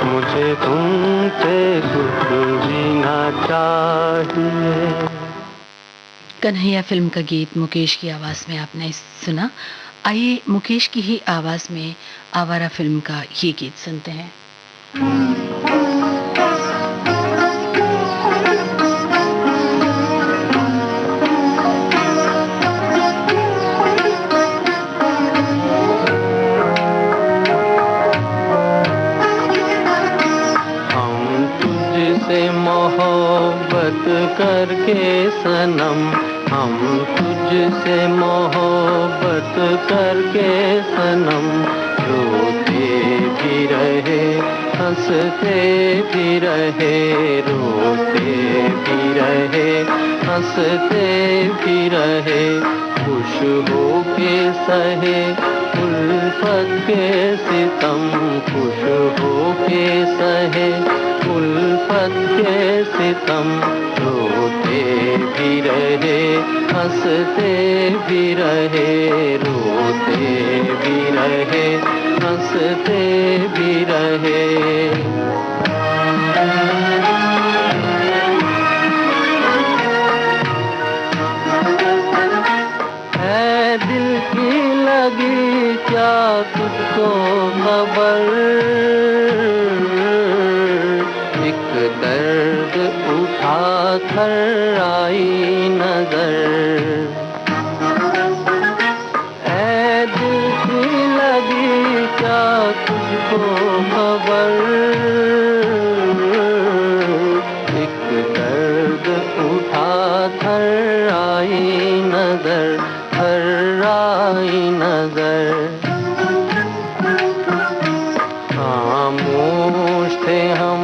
मुझे तुमसे कुछ भी ना चाहिए। कन्हैया फिल्म का गीत मुकेश की आवाज में आपने सुना। आइए मुकेश की ही आवाज में आवारा फिल्म का ये गीत सुनते हैं। हम तुझसे मोहब्बत करके सनम, हम तुझसे मोहब्बत करके सनम, रोते भी रहे हंसते भी रहे, रोते भी रहे हंसते भी रहे। खुश हो के सहे उल्फत के सितम, खुश हो के सहे उल्फत के सितम। रोते भी रहे हंसते भी रहे, रोते भी रहे हंसते भी रहे। है दिल की लगी थर आई नजर। ऐ दिल की लगी क्या तुझको खबर, एक दर्द उठा थर आई नजर, थर आई नजर। खामोश थे हम,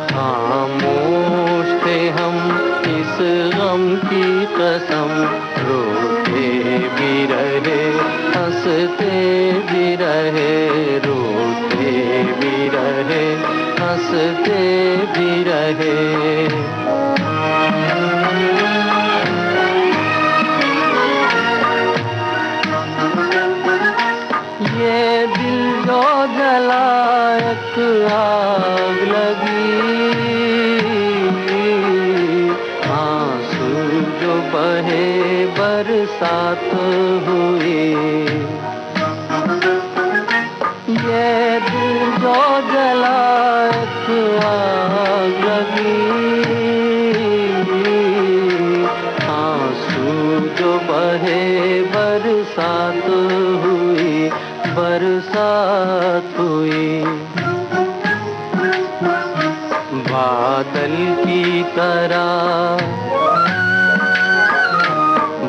खामोश थे हम इस गम की कसम, रोते भी रहे हंसते भी रहे, रोते भी रहे हंसते भी रहे। ये दिल जो जला एक आग लगी, आंसू जो बहे बरसात हुई। ये दिल जो जला एक आग लगी, आंसू जो बहे बरसात हुई, बरसात हुई। बादल की तरह,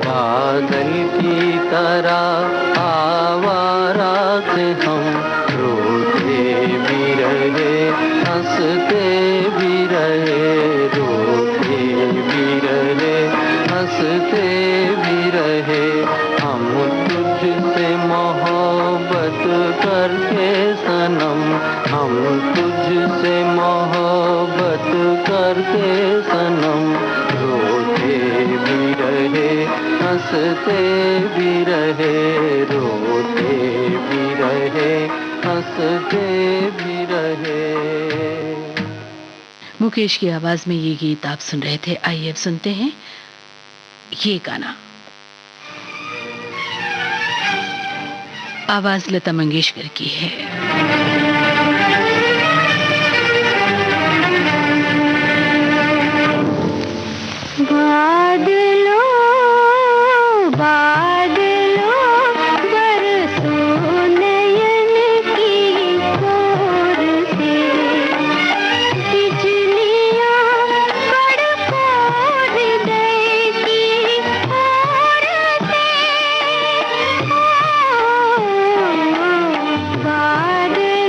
बादल की तरह आवारा थे हम, रोते भी रहे हंसते भी रहे, रोते भी रहे हंसते भी रहे। हम तुझसे मोहब्बत करके सनम, हम तुझसे मोहब्बत करके सनम, रोते भी रहे हंसते भी रहे, रोते भी रहे हंसते भी रहे। मुकेश की आवाज में ये गीत आप सुन रहे थे। आइए अब सुनते हैं ये गाना। आवाज लता मंगेशकर की है। बादलों बादलों बरसो नयन की ओर से, बिजलियां कड़को हृदय की ओर से। बादलों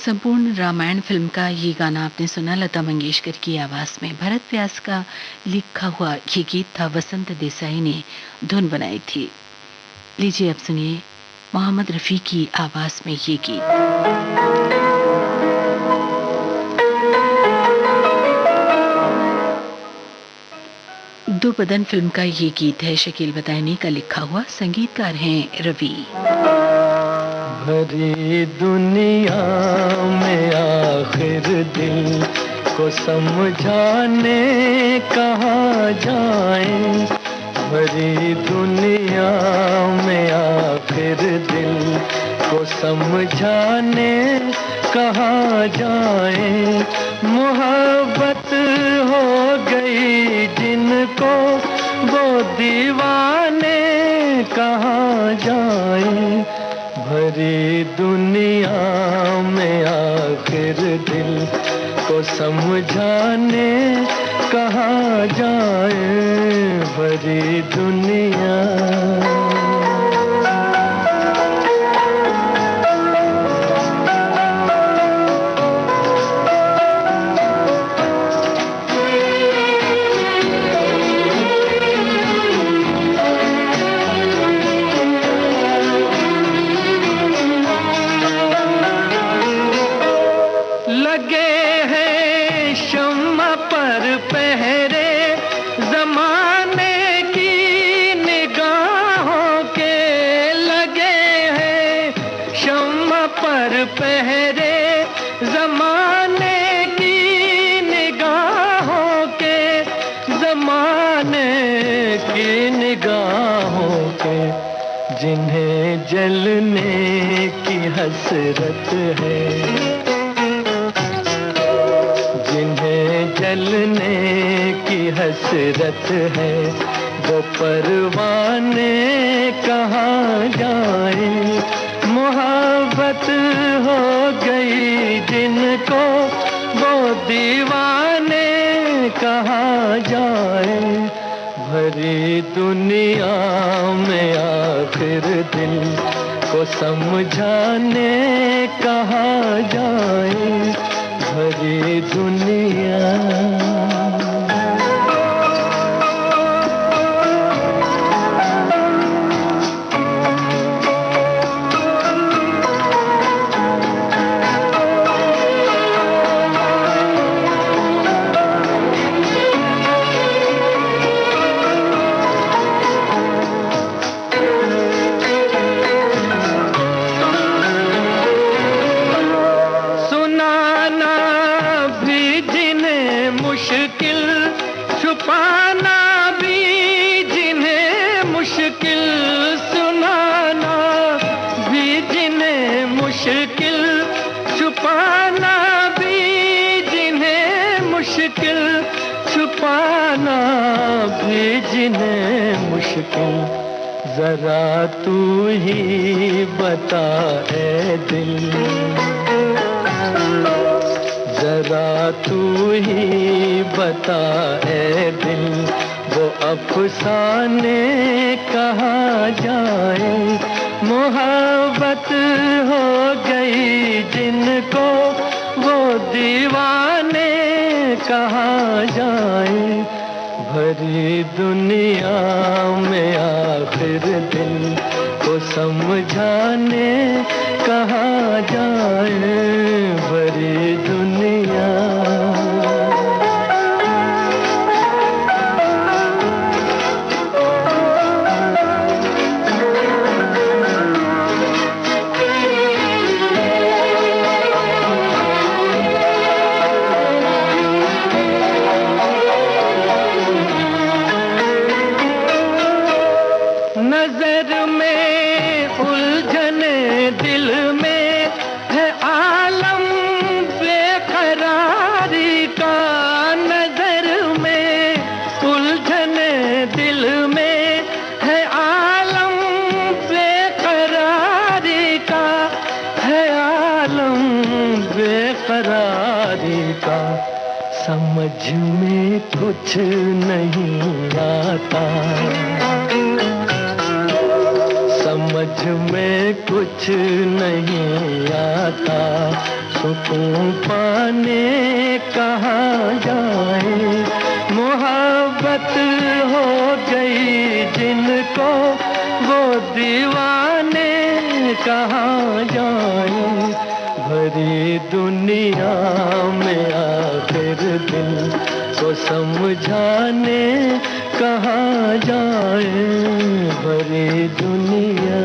संपूर्ण रामायण फिल्म का ये गाना आपने सुना लता मंगेशकर की आवाज में। भरत व्यास का लिखा हुआ ये गीत था, वसंत देसाई ने धुन बनाई थी। लीजिए अब सुनिए मोहम्मद रफी की आवाज में ये गीत। दो बदन फिल्म का ये गीत है, शकील बदायूनी का लिखा हुआ, संगीतकार हैं रवि। भरी दुनिया में आखिर दिल को समझाने कहाँ जाएं, भरी दुनिया में आखिर दिल को समझाने कहाँ जाएं, मोहब्बत हो गई जिनको वो दीवाने कहाँ जाएं, भरी दुनिया में आखिर दिल को समझाने कहाँ जाएं, भरी दुनिया। जिन्हें जलने की हसरत है, जिन्हें जलने की हसरत है, वो परवाने कहाँ जाए, मोहब्बत हो गई जिनको वो दीवाने कहाँ जाए, भरी दुनिया में आखिर दिल को समझाने कहाँ जाए, भरी दुनिया। जरा तू ही बता ऐ दिल, जरा तू ही बता ऐ दिल, वो अफसाने कहाँ जाए, मोहब्बत हो गई जिनको वो दीवाने कहाँ जाए, भरी दुनिया में आखिर दिल को समझाने कहाँ जाए, भरी दुनिया। नजर में उलझने दिल में है आलम बेकरारी का, नजर में उलझने दिल में है आलम बेकरारी का, है आलम बेकरारी का, समझ में कुछ नहीं आता, समझ में कुछ नहीं आता, सुकून पाने कहाँ जाए। मोहब्बत हो गई जिनको वो दीवाने कहाँ जाए। भरी दुनिया में आखिर दिल को समझाने कहाँ जाए। भरी दुनिया।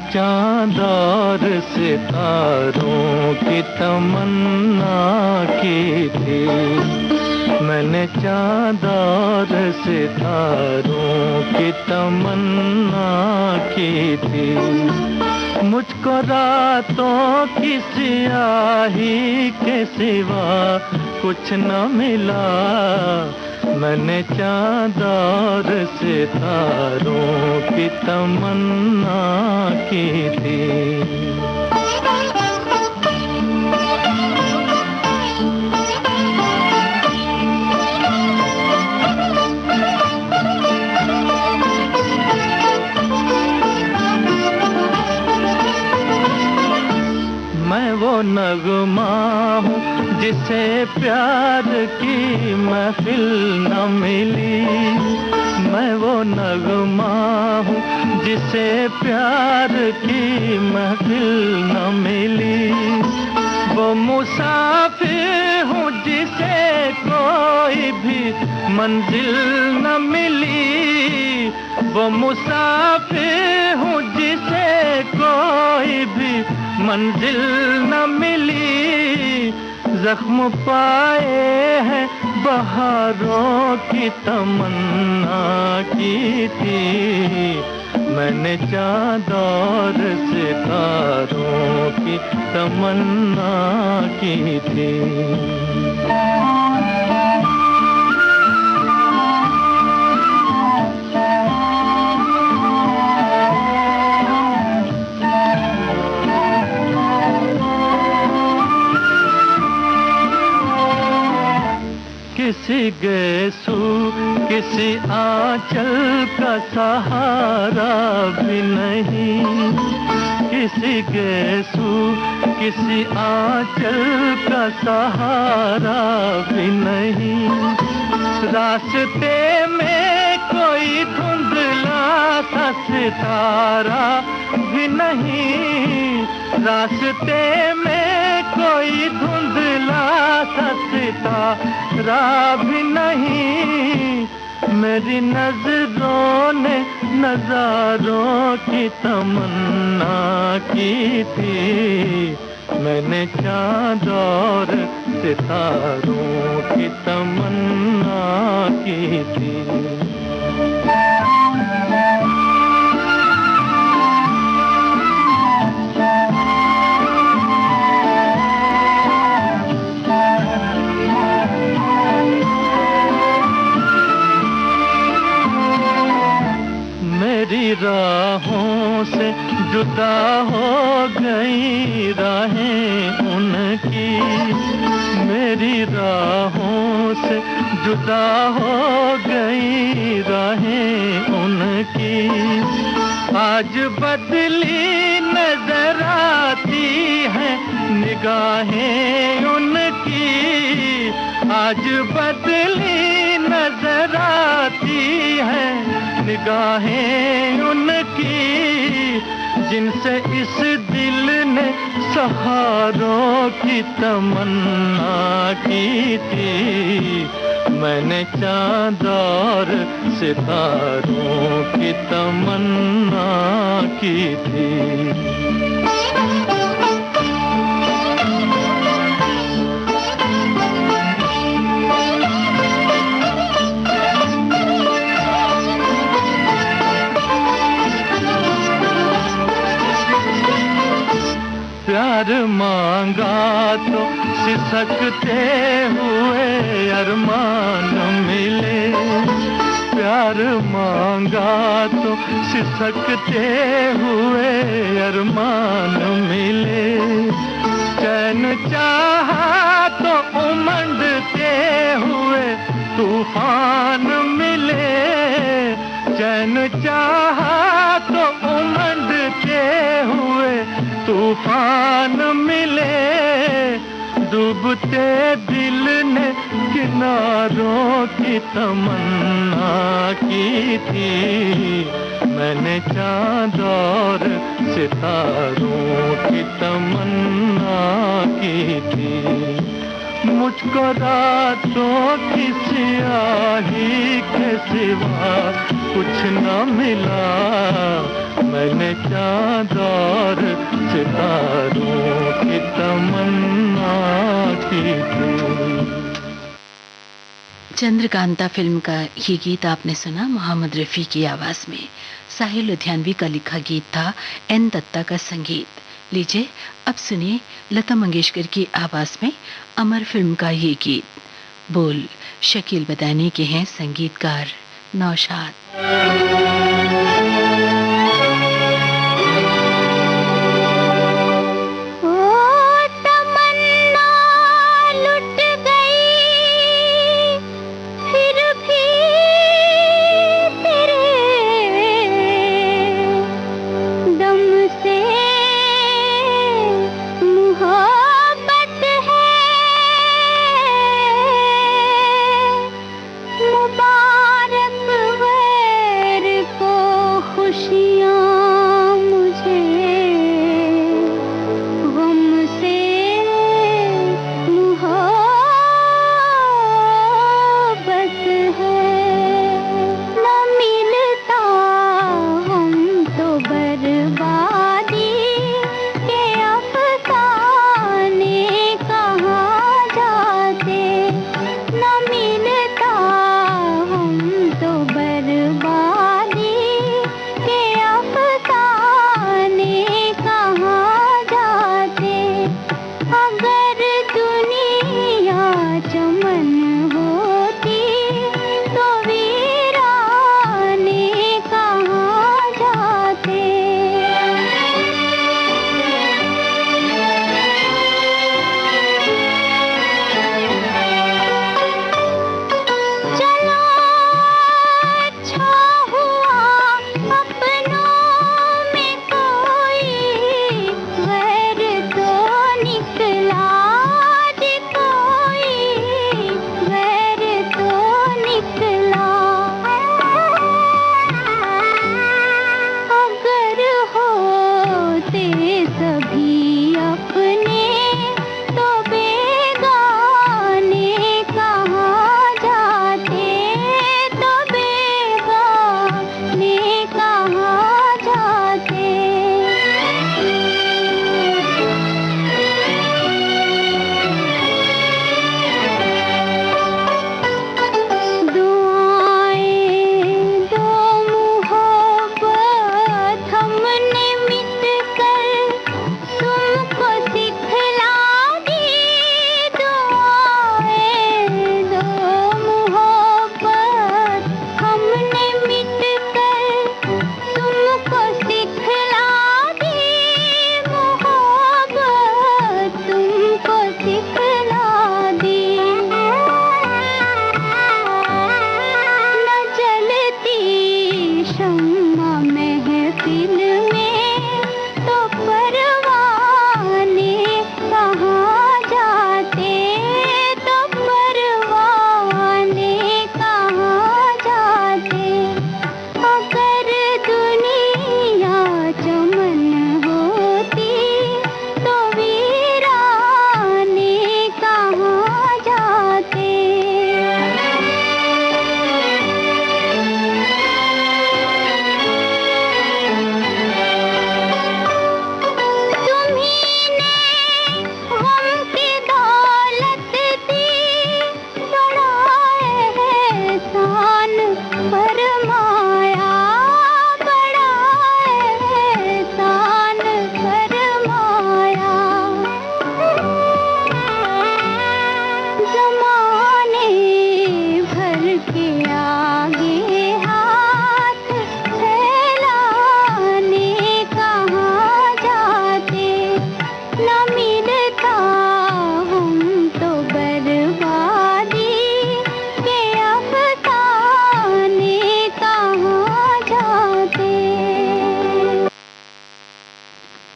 चाँद और सितारों की तमन्ना की थी। मैंने चाँद और सितारों की तमन्ना की थी। मुझको रातों की स्याही के सिवा कुछ न मिला। मैंने चाँद और सितारों की तमन्ना की थी। मैं वो नगमा हूँ जिसे प्यार की महफिल न मिली। मैं वो नगमा हूँ जिसे प्यार की महफिल न मिली। वो मुसाफिर हूँ जिसे कोई भी मंजिल न मिली। वो मुसाफिर हूँ जिसे कोई भी मंजिल न मिली। जख्म पाए हैं बहारों की तमन्ना की थी। मैंने चाँद और सितारों की तमन्ना की थी। किसी गेसू किसी आंचल का सहारा भी नहीं। किसी गेसू किसी आंचल का सहारा भी नहीं। रास्ते में कोई धुंधला सा सितारा भी नहीं। रास्ते में कोई धुंधला सा सितारा भी नहीं। मेरी नजरों ने नजारों की तमन्ना की थी। मैंने चाँद और सितारों की तमन्ना की थी। मेरी राहों से जुदा हो गई राहें उनकी। मेरी राहों से जुदा हो गई राहें उनकी। आज बदली नजर आती है निगाहें उनकी। आज बदली नजर आती है निगाहें उनकी। जिनसे इस दिल ने सहारों की तमन्ना की थी। मैंने चाँद और सितारों की तमन्ना की थी। मांगा तो सिसकते हुए अरमान मिले, प्यार मांगा तो सिसकते हुए अरमान मिले, चैन चाहा तो उमंडते हुए तूफान मिले, चैन चाहा तो उमंडते हुए तूफान मिले, डूबते दिल ने किनारों की तमन्ना की थी, मैंने चांद और सितारों की तमन्ना की थी, मुझको रातों की स्याही के सिवा कुछ न मिला, मैंने चांद और सितारों की तमन्ना की थी। चंद्रकांता फिल्म का ये गीत आपने सुना मोहम्मद रफ़ी की आवाज में। साहिल लुधियानवी का लिखा गीत था, एन दत्ता का संगीत। लीजिए अब सुनिए लता मंगेशकर की आवाज में अमर फिल्म का ये गीत। बोल शकील बदानी के हैं, संगीतकार नौशाद। मुबारक है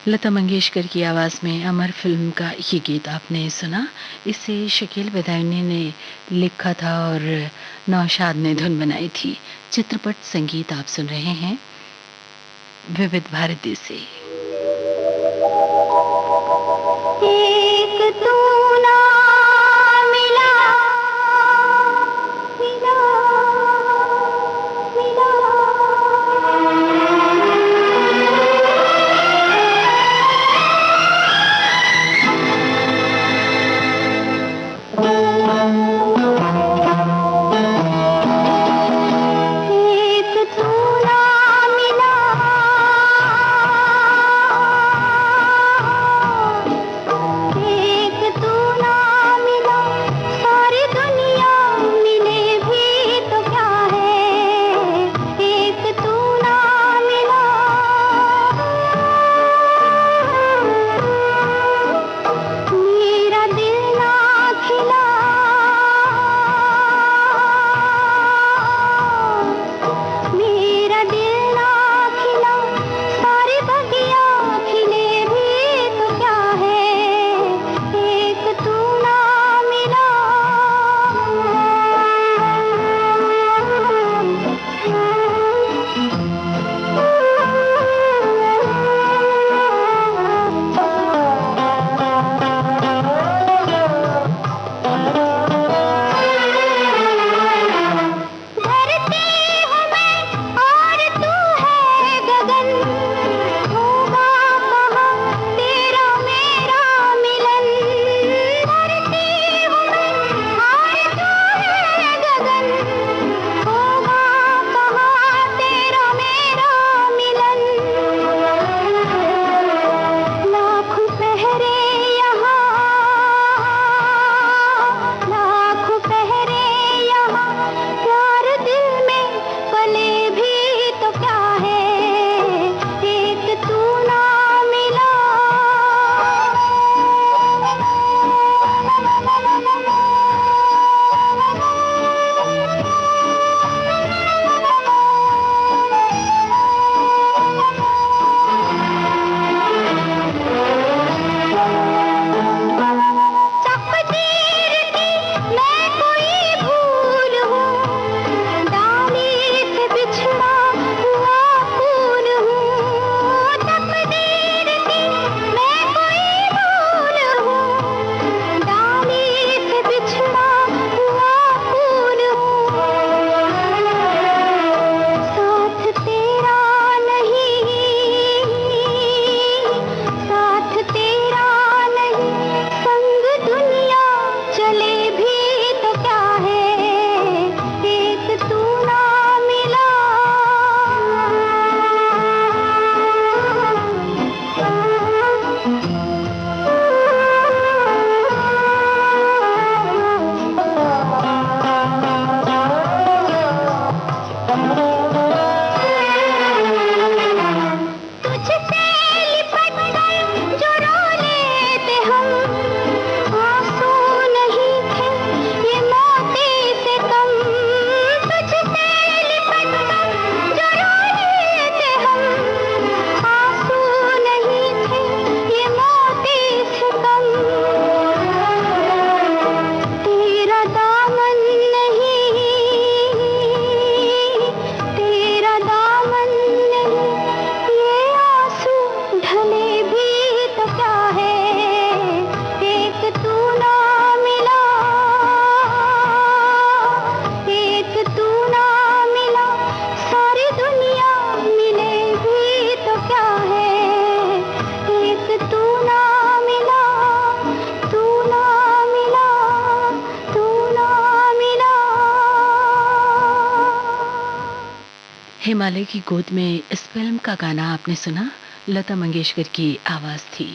लता मंगेशकर की आवाज़ में अमर फिल्म का ये गीत आपने सुना। इसे शकील बदायूनी ने लिखा था और नौशाद ने धुन बनाई थी। चित्रपट संगीत आप सुन रहे हैं विविध भारती से। एक तू ना मिला मिला मिला एक तू ना मिला एक तू ना मिला सारी दुनिया मिले भी तो क्या है एक तू ना मिला मेरा दिल ना खिला मेरा दिल ना खिला सारी बगिया खिले भी तो क्या है एक तू ना मिला धरती हूँ मैं और तू है गगन होगा कहाँ तेरा मेरा मिलन धरती हूँ मैं और तू है गगन होगा कहाँ तेरा मेरा मिलन लाख पहरे यहाँ लाख पहरे यहाँ प्यार दिल में पले भी तो क्या है एक तू ना मिला तकदीर की मैं कोई भूल हूँ डाली से बिछड़ा हुआ फूल हूँ तकदीर की मैं कोई भूल हूँ डाली से बिछड़ा हुआ फूल हूँ साथ तेरा नहीं साथ तेरा नहीं संग दुनिया चले भी तो क्या है एक तू ना मिला तुझसे लिपट कर जो रो लेते हम आंसू नहीं थे ये मोती से कम तुझसे लिपट कर जो रो लेते हम आंसू नहीं थे ये मोती से कम तेरा दामन नहीं तेरा दामन नहीं ये आंसू ढले भी तो क्या है एक तू ना मिला एक तू ना मिला सारी दुनिया मिले भी तो क्या है एक तू ना मिला तू ना मिला तू ना मिला हिमालय की गोद में इस फिल्म का गाना आपने सुना। लता मंगेशकर की आवाज़ थी।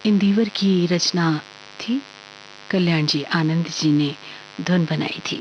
इंदिवर की रचना थी। कल्याण जी आनंद जी ने धुन बनाई थी।